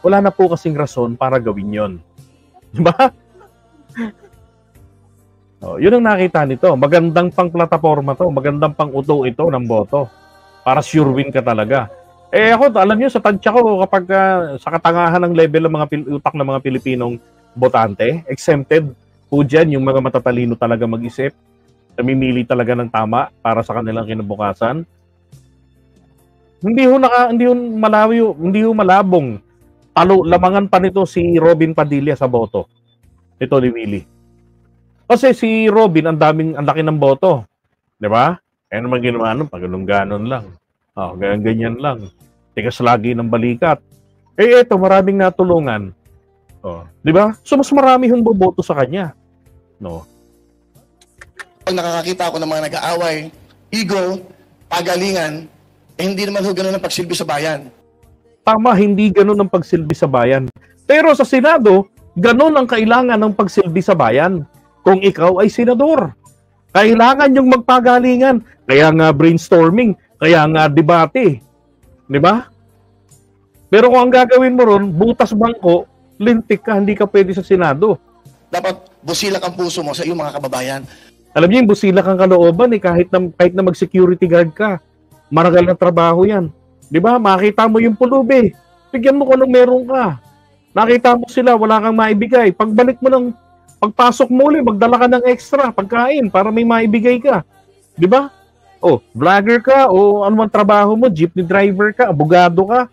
Speaker 1: Wala na po kasing rason para gawin yon. Diba? Yun ang nakita nito. Magandang pang plataforma to. Magandang pang uto ito ng boto. Para sure win ka talaga. Ako, alam nyo, sa tansya ko, kapag sa katangahan ng level ng mga utak ng mga Pilipinong botante, exempted po dyan yung mga matatalino talaga mag-isip. Namimili talaga ng tama para sa kanilang kinabukasan. Hindi ho malabong lamangan pa nito si Robin Padilla sa boto. Ito ni Willie. Kasi si Robin ang laki ng boto. 'Di ba? Kaya naman ginawa pag-ganon lang. Ganyan lang. Tigas lagi ng balikat. Ito maraming natulungan. 'Di ba? So mas marami hong boboto sa kanya. No.
Speaker 2: Pag nakakakita ako ng mga nag-aaway, ego, pagalingan, hindi naman ho ganun ang pagsilbi sa bayan.
Speaker 1: Tama, hindi ganun ang pagsilbi sa bayan. Pero sa Senado, ganun ang kailangan ng pagsilbi sa bayan. Kung ikaw ay senador, kailangan yung magpagalingan. Kaya nga brainstorming, kaya nga debate. Di ba? Pero kung ang gagawin mo ron, butas bangko, lintik ka, hindi ka pwede sa Senado.
Speaker 2: Dapat busilak ang puso mo sa iyong mga kababayan.
Speaker 1: Alam niyo, yung busilak ang kalooban, kahit na mag-security guard ka, maragal na trabaho yan. Di ba? Makita mo yung pulubi. Bigyan mo kung anong meron ka. Nakita mo sila, wala kang maibigay. Pagbalik mo pagpasok mo ulit, magdala ka ng extra pagkain para may maibigay ka. Di ba? O, vlogger ka, o ano man trabaho mo, jeepney driver ka, abogado ka.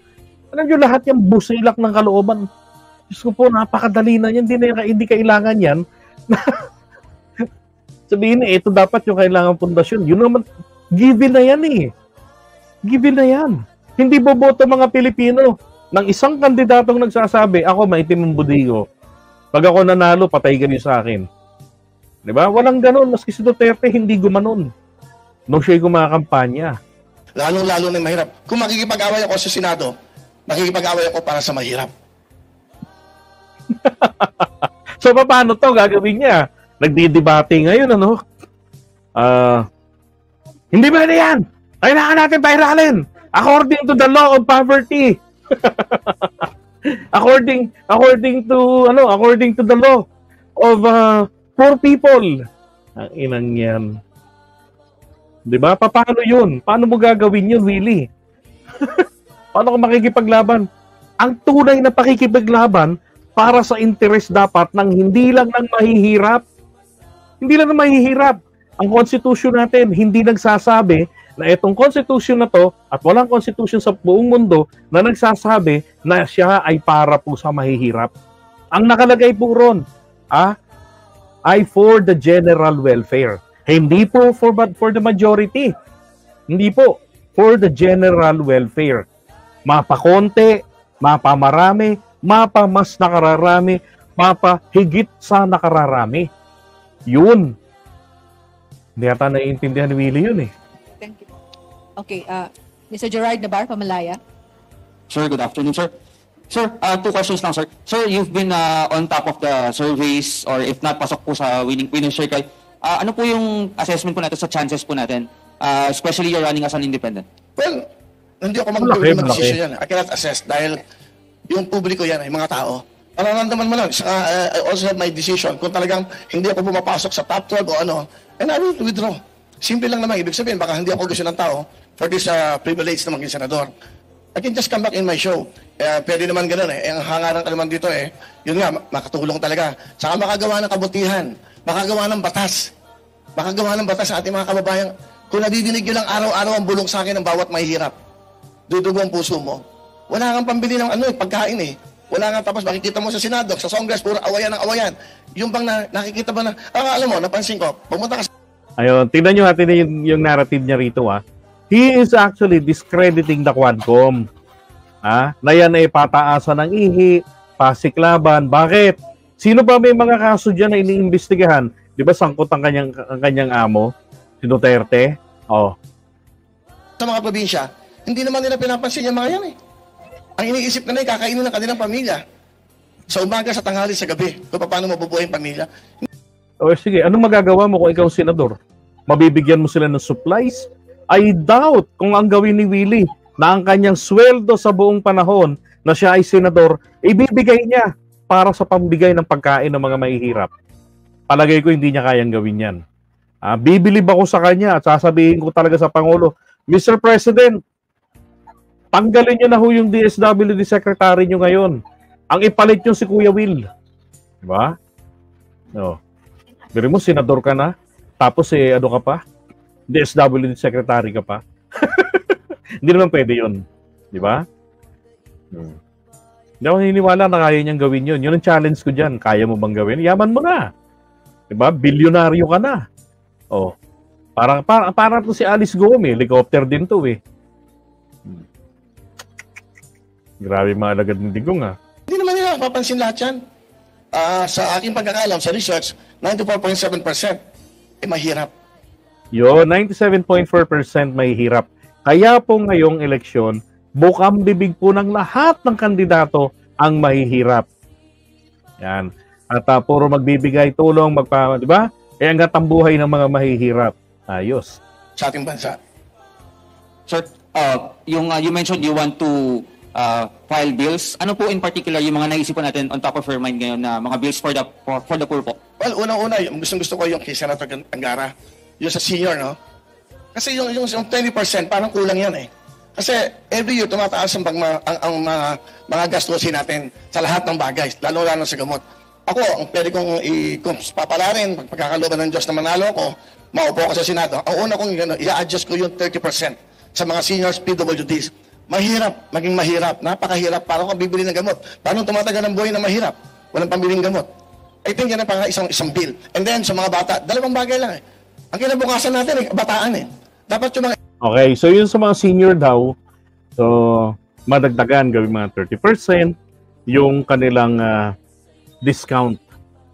Speaker 1: Alam niyo, lahat yung busilak ng kalooban. Diyos ko po, napakadali na yan. Hindi kailangan yan. Sabihin ito dapat yung kailangan pundasyon. Yun naman, given na yan Given na yan. Hindi boboto mga Pilipino ng isang kandidatong nagsasabi, ako maitim ang budigo. Pag ako nanalo, patay ka niyo sa akin. Diba? Walang ganon. Maski si Duterte, hindi gumanon. Nung siya'y kumakampanya.
Speaker 2: Lalong-lalo na mahirap. Kung makikipag-away ako sa Senado, makikipag-away ako para sa mahirap.
Speaker 1: So, paano to gagawin niya? Nagdidebate ngayon, ano? Hindi ba na yan? Kailangan natin pairalin. According to the law of poverty. according to the law of poor people. Ang inang yan. 'Di ba? Paano 'yun? Paano mo gagawin 'yun, Willie? Paano ka makikipaglaban? Ang tunay na pakikipaglaban para sa interes dapat ng hindi lang ng mahihirap. Hindi lang ng mahihirap. Ang konstitusyon natin hindi nagsasabi na itong constitution na to at walang constitution sa buong mundo na nagsasabi na siya ay para po sa mahihirap. Ang nakalagay po ron ay for the general welfare. Hindi po for the majority. Hindi po. For the general welfare. Mapakonti, mapamarami, mapamas nakararami, mapahigit sa nakararami. Yun. Hindi yata naiintindihan ni Willie yun
Speaker 3: Thank you. Okay, Mr. Gerard Nabar, Pamalaya.
Speaker 5: Sir, good afternoon, sir. Sir, 2 questions lang, sir. Sir, you've been on top of the surveys or if not, pasok po sa winning circle. Ano po yung assessment po natin sa chances po natin? Especially you're running as an independent.
Speaker 2: Well, hindi ako mag-decision yan. I cannot assess dahil yung publiko yan ay mga tao. Nararamdaman mo lang. I also have my decision. Kung talagang hindi ako pumapasok sa top 12 o ano, and I will withdraw. Simple lang naman. Ibig sabihin, baka hindi ako gusto ng tao for this privilege na maging senador. I can just come back in my show. Pwede naman ganun Ang hangaran ka naman dito yun nga, makatulong talaga. Saka makagawa ng kabutihan. Makagawa ng batas. Makagawa ng batas sa ating mga kababayan. Kung nadidinig nyo lang araw-araw ang bulong sa akin ng bawat mahihirap, dudugo ang puso mo. Wala kang pambili ng pagkain Wala nga, tapos makikita mo sa Senado, sa Congress, puro awayan ng awayan. Yung bang nakikita ba alam mo, napansin ko, pumunta ka sa...
Speaker 1: Ayun, tingnan nyo natin yung narrative niya rito He is actually discrediting the Quadcom. Na yan ay pataasan ng ihi, pasiklaban. Bakit? Sino ba may mga kaso dyan na iniimbestigahan? Di ba sangkot ang kanyang amo? Si Duterte?
Speaker 2: Sa mga probinsya, hindi naman nila pinapansin yung mga yan Ang iniisip na kakainin ng kanilang pamilya. Sa umaga, sa tanghali, sa gabi. Kung paano mabubuhay ang pamilya.
Speaker 1: Sige, anong magagawa mo kung ikaw senador? Mabibigyan mo sila ng supplies? I doubt kung ang gawin ni Willie na ang kanyang sweldo sa buong panahon na siya ay senador, ibibigay niya para sa pambigay ng pagkain ng mga mahihirap. Palagay ko hindi niya kayang gawin yan. Bibilib ako sa kanya at sasabihin ko talaga sa Pangulo, Mr. President, tanggalin niyo na yung DSWD secretary niyo ngayon. Ang ipalit niyo si Kuya Will. Diba? Biro mo, senador ka na, tapos ano ka pa? DSWD secretary ka pa. Hindi naman pwede yun. Diba? Hindi ako naniniwala na kaya niyang gawin yun. Yun ang challenge ko dyan. Kaya mo bang gawin? Yaman mo na. Diba? Bilyonaryo ka na. Parang to si Alice Gomez. Helicopter din to Grabe mga alagad ng digong
Speaker 2: Hindi naman nila mapapansin lahat yan. Sa aking pagkakalam, sa research, 94.7% mahirap.
Speaker 1: 97.4% mahihirap. Kaya po ngayong eleksyon, bukang bibig po ng lahat ng kandidato ang mahihirap. Yan. At puro magbibigay tulong, di ba? Kaya hanggat ang buhay ng mga mahihirap. Ayos.
Speaker 2: Sa ating bansa.
Speaker 5: Sir, you mentioned you want to file bills. Ano po in particular yung mga naisip po natin on top of your mind ngayon na mga bills for the poor po?
Speaker 2: Well, unang-una, gusto ko yung kay Senator Angara, yung sa senior, no? Kasi yung 20%, parang kulang yan eh. Kasi every year, tumataas ang mga gastusin natin sa lahat ng bagay, lalo-lalo sa gamot. Ako, ang pwede kong papalarin, pagkakalooban ng Diyos na manalo ko, maupo ko sa Senado. Ang una kong i-adjust ko yung 30% sa mga seniors PWDs. Mahirap, maging mahirap, napakahirap. Parang kung bibili ng gamot. Paano tumatagal ng buhay na mahirap? Walang pambiling gamot. I think yan ang isang bill. And then sa mga bata, dalawang bagay lang eh. Ang kinabukasan natin bataan eh. Dapat yung mga...
Speaker 1: Okay, so yun sa mga senior daw, so madagdagan gawin mga 30% yung kanilang discount.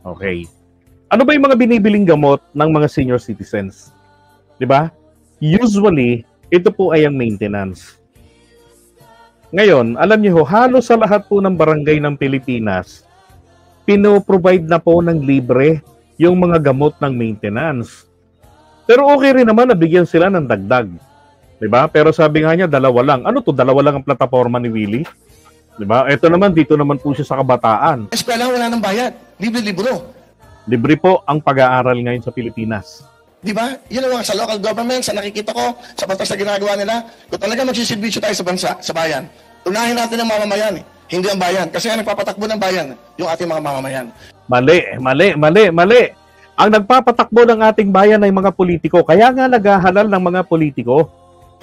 Speaker 1: Okay. Ano ba yung mga binibiling gamot ng mga senior citizens? 'Di ba? Usually, ito po ay ang maintenance. Ngayon, alam niyo halos sa lahat po ng barangay ng Pilipinas, pino-provide na po ng libre yung mga gamot ng maintenance. Pero okay rin naman na bigyan sila ng dagdag. 'Di ba? Pero sabi nga niya, dalawa lang. Ano to? Dalawa lang ang plataforma ni Willie? 'Di ba? Ito naman, dito naman po siya sa kabataan.
Speaker 2: Eskwela wala ng bayad. Libre-libro.
Speaker 1: Libre po ang pag-aaral ngayon sa Pilipinas.
Speaker 2: Di ba? Yun ang sa local government, sa nakikita ko, sa batas na ginagawa nila. Kung talaga magsisilbisyo tayo sa bansa, sa bayan, unahin natin ang mamamayan. Hindi ang bayan. Kasi ang nagpapatakbo ng bayan, yung ating mga mamamayan. Mali. Ang nagpapatakbo ng ating bayan ay mga politiko. Kaya nga naghahalal ng mga politiko.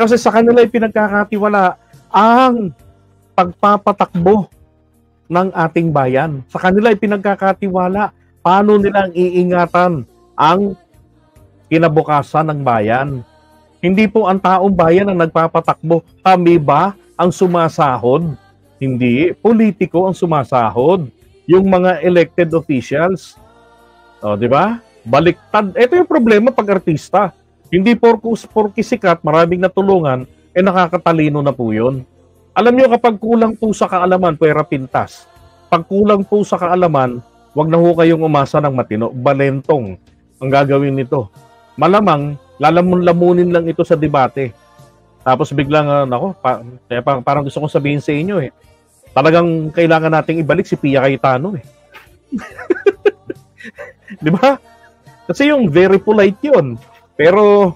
Speaker 2: Kasi sa kanila ay pinagkakatiwala ang pagpapatakbo ng ating bayan. Sa kanila ay pinagkakatiwala paano nilang iingatan ang kinabukasan ng bayan. Hindi po ang taong bayan ang nagpapatakbo. Kami ba ang sumasahod? Hindi. Politiko ang sumasahod. Yung mga elected officials. O, di ba? Baliktad. Ito yung problema pag artista. Hindi porke sikat, maraming natulungan, nakakatalino na po yun. Alam nyo, kapag kulang po sa kaalaman, pwera pintas. Pag kulang po sa kaalaman, wag na ho kayong umasa ng matino. Balentong ang gagawin nito. Malamang, lamunin lang ito sa debate. Tapos biglang, parang gusto kong sabihin sa inyo talagang kailangan nating ibalik si Pia Cayetano Di ba? Kasi yung very polite yun. Pero,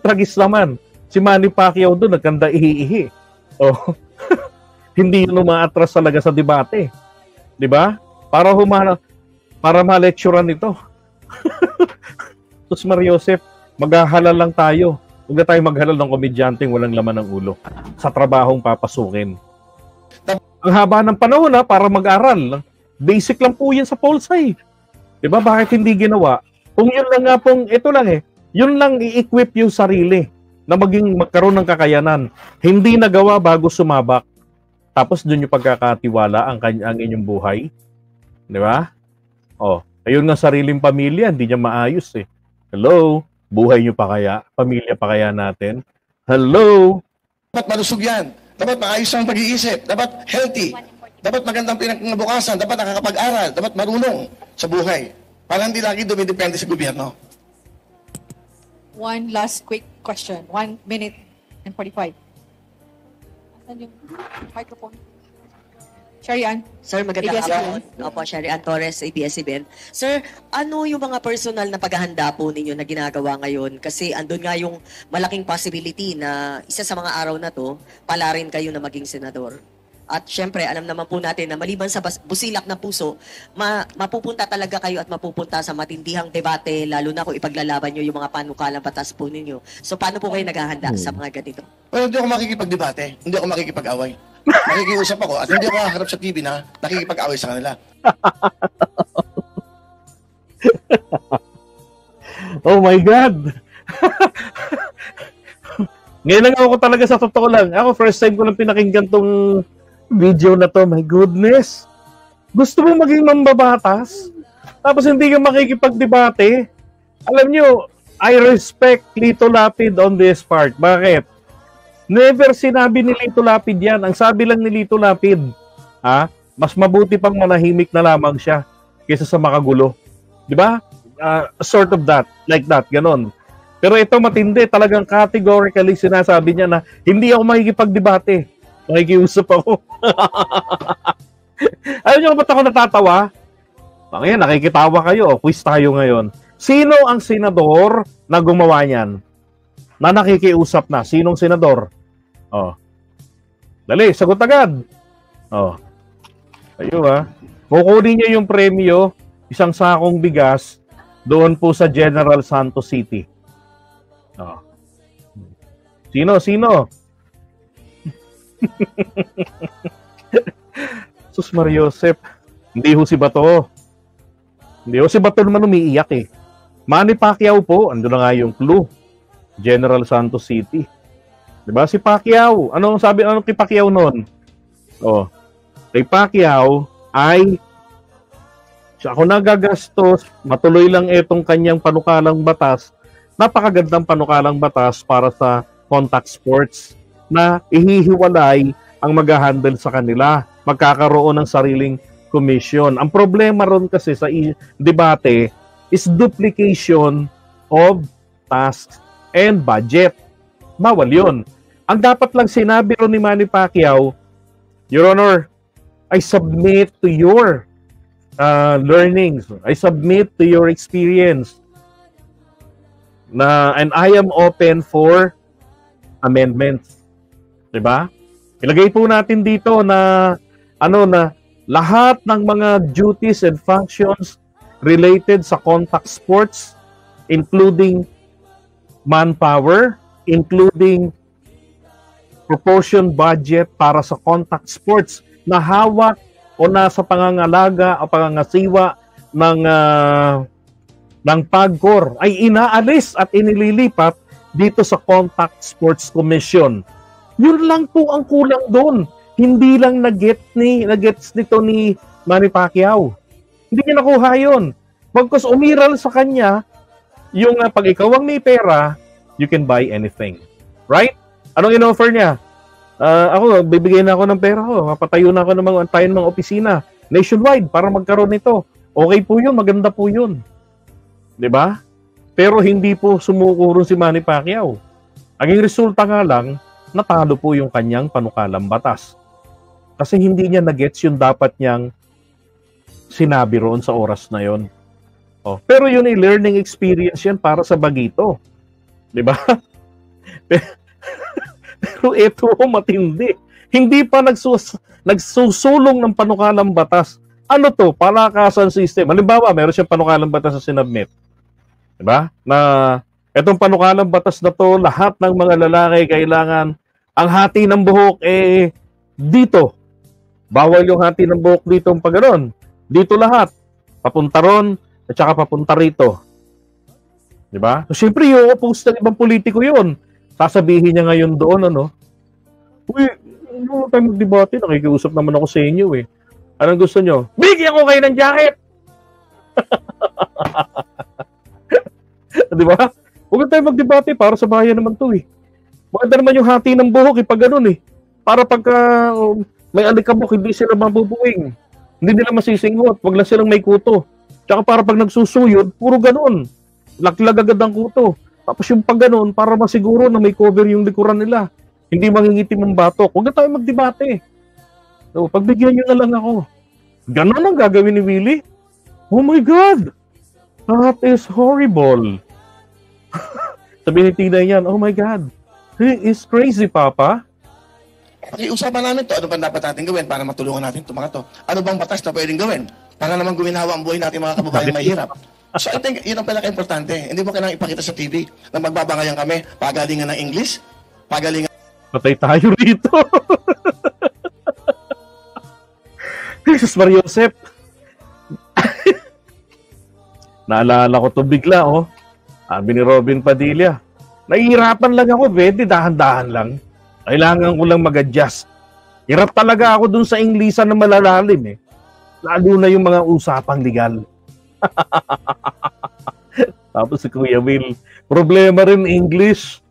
Speaker 2: tragis naman. Si Manny Pacquiao doon, nagkanda ihi-ihi. Oh. Hindi yun umaatras talaga sa debate. Di ba? Para ma-lecturean ito. Tapos Mariosep, maghahalal lang tayo. Huwag na tayo maghalal ng komedyanteng walang laman ng ulo sa trabahong papasukin. Ang haba ng panahon para mag-aral. Basic lang po yan sa Polsai. Diba? Bakit hindi ginawa? Kung yun lang nga pong, ito lang yun lang i-equip yung sarili na magkaroon ng kakayanan. Hindi nagawa bago sumabak. Tapos dun yung pagkakatiwala ang inyong buhay. Diba? Ayun nga sariling pamilya, hindi niya maayos Hello? Buhay niyo pa kaya? Pamilya pa kaya natin? Hello? Dapat malusog yan. Dapat maayos ang pag-iisip. Dapat healthy. Dapat magandang pinagbukasan. Dapat nakakapag-aral. Dapat marunong sa buhay. Para hindi lagi dumidepende sa gobyerno.
Speaker 3: One last quick question. 1 minute and 45. Asan yung microphone? Sherry Ann.
Speaker 6: Sir, magandang
Speaker 3: ABS-CBN.
Speaker 6: hapon. Opo, Sherry Ann Torres, ABS-CBN. Sir, ano yung mga personal na paghahanda po ninyo na ginagawa ngayon? Kasi andun nga yung malaking possibility na isa sa mga araw na to, palarin kayo na maging senador. At syempre, alam naman po natin na maliban sa busilak ng puso, mapupunta talaga kayo at mapupunta sa matindihang debate, lalo na kung ipaglalaban nyo yung mga panukalang batas po ninyo. So, paano po kayo naghahanda sa mga ganito?
Speaker 2: Well, hindi ako makikipag-debate. Hindi ako makikipag-away. Nakikiusap ako at hindi ako haharap sa TV na nakikipag-away sa kanila.
Speaker 1: Oh my God! Ngayon lang ako talaga sa totoo lang. Ako, first time ko lang pinakinggan tong video na to. My goodness! Gusto mo maging mambabatas? Tapos hindi ka makikipag-debate? Alam nyo, I respect Lito Lapid on this part. Bakit? Never sinabi ni Lito Lapid yan. Ang sabi lang ni Lito Lapid, mas mabuti pang manahimik na lamang siya kaysa sa makagulo. Di ba? Sort of that, like that, ganon. Pero ito matindi, talagang categorically sinasabi niya na hindi ako makikipagdebate. Makikiusap ako. Alam niyo ba't ako natatawa? Ngayon, nakikitawa kayo. Quiz tayo ngayon. Sino ang senador na gumawa niyan? Na nakikiusap na. Sinong senador? Dali, sagot agad. Ayun kukunin niya yung premyo, isang sakong bigas, doon po sa General Santos City. Sino? Sus Mariosep. Hindi ho si Bato. Hindi ho si Bato naman umiiyak eh. Manny Pacquiao po, ando na nga yung clue. General Santos City. Diba si Pacquiao? Anong kay Pacquiao noon? Kay Pacquiao ay siya ako nagagastos, matuloy lang itong kanyang panukalang batas. Napakagandang panukalang batas para sa contact sports na ihihiwalay ang mag-handle sa kanila. Magkakaroon ng sariling commission. Ang problema ron kasi sa debate is duplication of tasks and budget. Bawal yun. Ang dapat lang sinabi ron ni Manny Pacquiao, Your Honor, I submit to your learnings. I submit to your experience. And I am open for amendments. Diba? Ilagay po natin dito na lahat ng mga duties and functions related sa contact sports, including manpower, including proportion budget para sa contact sports na hawak o nasa pangangalaga o pangangasiwa ng PAGCOR ay inaalis at inililipat dito sa Contact Sports Commission. Yun lang po ang kulang doon. Hindi lang nagets nito ni Manny Pacquiao. Hindi niya nakuha yun. Pagkos umiral sa kanya, yung pag ikaw ang may pera, you can buy anything. Right? Anong in-offer niya? Ako, bibigyan na ako ng pera ko. Mapatayo na ako ng mga opisina nationwide para magkaroon nito. Okay po yun, maganda po yun. Diba? Pero hindi po sumuko si Manny Pacquiao. Ang resulta nga lang, natalo po yung kanyang panukalang batas. Kasi hindi niya nagets yung dapat niyang sinabi roon sa oras na yon. Pero yun ay learning experience yan para sa bagito. Diba? Pero ito matindi. Hindi pa nagsusulong ng panukalang batas. Ano to? Palakasan system. Halimbawa, meron siyang panukalang batas na sinabmit. Diba? Na itong panukalang batas na to, lahat ng mga lalaki kailangan ang hati ng buhok dito. Bawal yung hati ng buhok dito ang paganoon. Dito lahat. Papunta ron at saka papunta rito. Diba? So, siyempre yung post ng ibang politiko yun. Sasabihin niya ngayon doon, uy, ano tayo mag-debate? Nakikiusap naman ako sa inyo eh. Anong gusto nyo? Bigyan ko kayo ng jacket! Diba? Huwag tayo mag-debate para sa bayan naman to eh. Maganda naman yung hati ng buhok pag ganun eh. Para pagka may alikabok, hindi sila mabubuing. Hindi nila masisingot. Wag lang silang may kuto. Tsaka para pag nagsusuyod, puro ganun. Laglag agad ang kuto. Tapos yung pag ganun, para masiguro na may cover yung likuran nila. Hindi mangingitim ang batok. Huwag na tayo magdebate. So, pagbigyan nyo na lang ako. Ganun ang gagawin ni Willie? Oh my God! That is horrible. Sabi ni Tina yan, oh my God. He is crazy, Papa.
Speaker 2: Okay, usapan namin to. Ano ba dapat natin gawin para matulungan natin itong mga to? Ano bang batas na pwedeng gawin? Para naman guminawa ang buhay natin mga kababayan mahirap. So I think yun ang pinaka-importante. Hindi mo kailangang ipakita sa TV na magbabangayan kami, pagalingan ng English, pagalingan...
Speaker 1: Patay tayo rito. Jesus Mariosep. Naalala ko to bigla, Sabi ni Robin Padilla, nahihirapan lang ako, pwede, dahan-dahan lang. Kailangan ko lang mag-adjust. Hirap talaga ako dun sa Inglesan na malalalim, Lalo na yung mga usapang legal. Tapos si Kuya Will, problema rin English.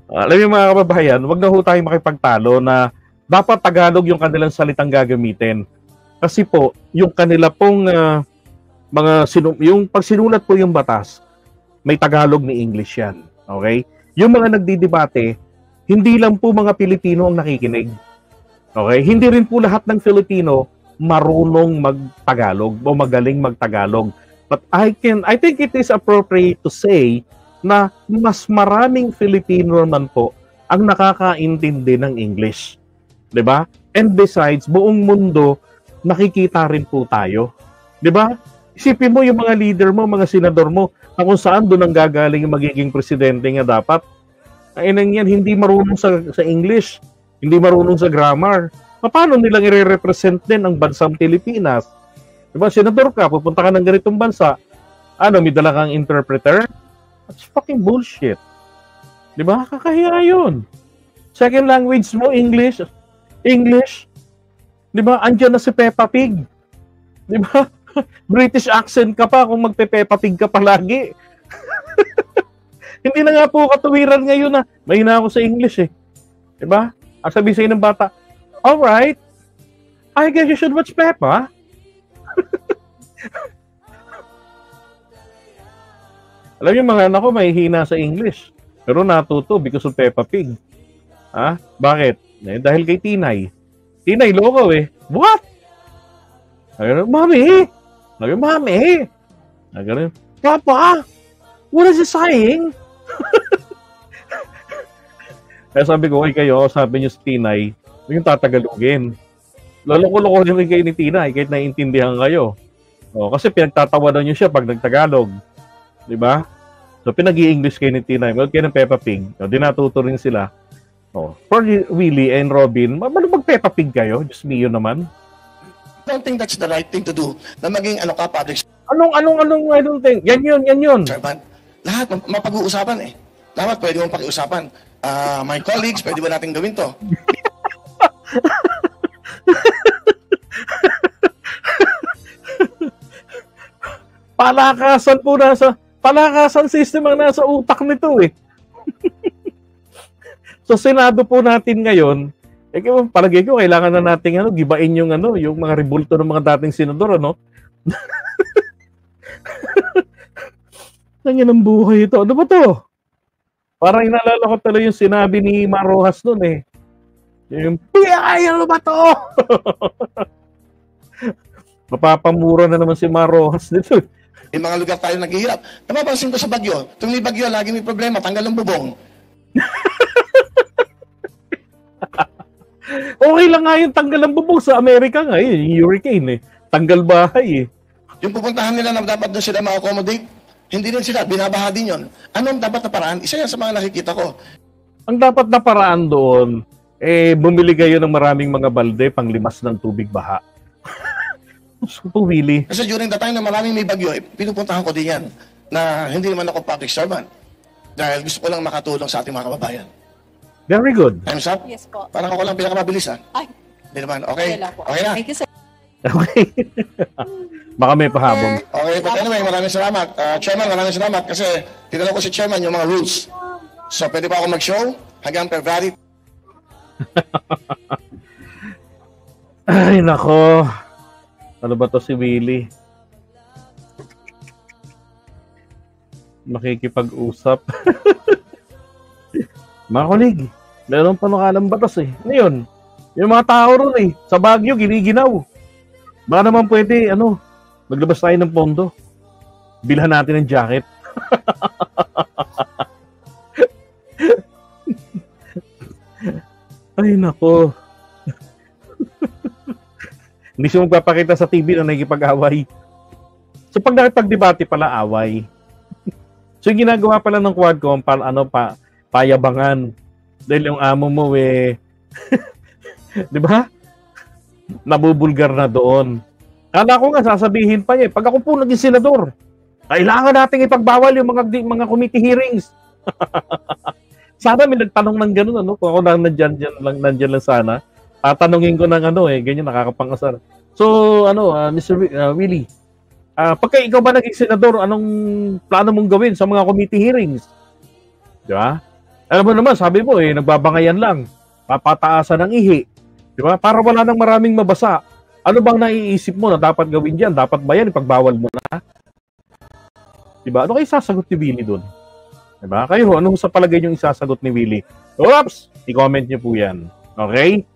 Speaker 1: Alam niyo mga kababayan, wag na ho tayong makipagtalo na dapat Tagalog yung kanilang salitang gagamitin. Kasi po, yung kanila pong yung pag sinulat po yung batas, may Tagalog ni English yan. Okay? Yung mga nagdidebate, hindi lang po mga Pilipino ang nakikinig. Okay? Hindi rin po lahat ng Filipino marunong mag-Tagalog o magaling mag-Tagalog. But I think it is appropriate to say na mas maraming Filipino naman po ang nakakaintindi ng English. 'Di ba? And besides, buong mundo nakikita rin po tayo. 'Di ba? Isipin mo yung mga leader mo, mga senador mo, na kung saan doon ang gagaling yung magiging presidente nga dapat. Ay nang yan, hindi marunong sa English, hindi marunong sa grammar. Paano nilang i-represent din ang bansang Pilipinas? 'Di ba? Senador ka, pupunta ka ng ganitong bansa. Ano, may dala kang interpreter? That's fucking bullshit. 'Di ba? Kakahiya 'yun. Second language mo English. 'Di ba? Andiyan na si Peppa Pig. 'Di ba? British accent ka pa kung magpe-Peppa Pig ka palagi. Hindi na nga po katuwiran ngayon na mahina ako sa English eh. 'Di ba? Ang sabi sa'yo ng bata, "All right. I guess you should watch Peppa." Alam niyo mga anak ko mahihina sa English. Pero natuto because of Peppa Pig. Ha? Bakit? Dahil kay Tinay. Tinay, loko eh. What? Mommy! Mommy! Papa! What is he saying? Kaya sabi ko, kayo, sabi niyo si Tinay, yung tatagalogin. Lolo-loko yung kayo ni Tinay, kahit naiintindihan kayo. O, kasi pinagtatawanan niyo siya pag nagtagalog. Di ba? So, pinag-i-English kayo ni Tinay. Well, kayo ng Peppa Pig. O, di natuto rin sila. O, for Willie and Robin, mag-Peppa Pig kayo? Just me yun naman.
Speaker 2: I don't think that's the right thing to do na maging public
Speaker 1: Anong, I don't think. Yan yun.
Speaker 2: servant. Lahat, mapag-uusapan eh. Lahat pwede mong pakiusapan. My colleagues, pwede ba natin gawin to? Palakasan system ang nasa utak nito eh. So Senado po natin ngayon, palagay ko kailangan na nating gibain yung yung mga rebulto ng mga dating senador Nangyay ng buhay ito. Ano ba to? Parang inaalala ko talaga yung sinabi ni Marojas noon eh. Yung ano ba to? Mapapamura na naman si Marojas dito. Yung mga lugar tayo naghihirap. Napapansin ko sa bagyo. Tuwing may bagyo, lagi may problema. Tanggal ang bubong.
Speaker 1: Okay lang nga yung tanggal ang bubong sa Amerika nga. Yung hurricane eh. Tanggal bahay eh.
Speaker 2: Yung pupuntahan nila na dapat doon sila ma-accommodate, hindi din sila. Binabaha din yun. Anong dapat na paraan? Isa yan sa mga nakikita ko. Ang
Speaker 1: dapat na paraan doon, bumili kayo ng maraming mga balde pang limas ng tubig baha. Super Willie.
Speaker 2: Kasi during the time na maraming may bagyo, pinupuntahan ko din yan na hindi naman ako public servant dahil gusto ko lang makatulong sa ating mga kababayan.
Speaker 1: Very good.
Speaker 2: Time's up?
Speaker 3: Yes po.
Speaker 2: Parang ako lang pinakamabilis ha?
Speaker 3: Ay.
Speaker 2: Hindi naman. Okay? Okay na?
Speaker 3: Thank you, sir.
Speaker 1: Okay. Baka may pahabol.
Speaker 2: Okay, but anyway, maraming salamat. Chairman, maraming salamat kasi tinanong ko si Chairman yung mga rules. So, pwede ba ako mag-show? Hanggang per valid.
Speaker 1: Ay, nako. Ano ba to si Willie? Makikipag-usap. Mga kolig, meron pa nukalang batas eh. Ano yun? Yung mga tao ron eh. Sa Baguio, giniginaw. Baka naman pwede, maglabas tayo ng pondo. Bilhan natin ng jacket. Ay, nako. Hindi siya magpapakita sa TV na nakikipag-away. So, pag nakipag-debate pala, away. So, yung ginagawa pala ng Quadcom, payabangan. Dahil yung amo mo, di ba? Nabubulgar na doon. Kala ko nga, sasabihin pa niya, pag ako po naging senador, kailangan nating ipagbawal yung mga committee hearings. Sana may nagtanong ng gano'n, kung ako lang nandyan lang sana. Tatanungin ko ng ganyan, nakakapangasar. So, Mr. Willie, pagka ikaw ba naging senador, anong plano mong gawin sa mga committee hearings? Di ba? Alam mo naman, sabi mo nagbabangayan lang. Papataasan ng ihi. Di ba? Para wala nang maraming mabasa. Ano bang naiisip mo na dapat gawin dyan? Dapat ba yan? Ipagbawal mo na? Di ba? Ano kayo sasagot ni Willie dun? Di ba? Kayo, ano sa palagay yung isasagot ni Willie? Oops! I-comment niyo po yan. Okay?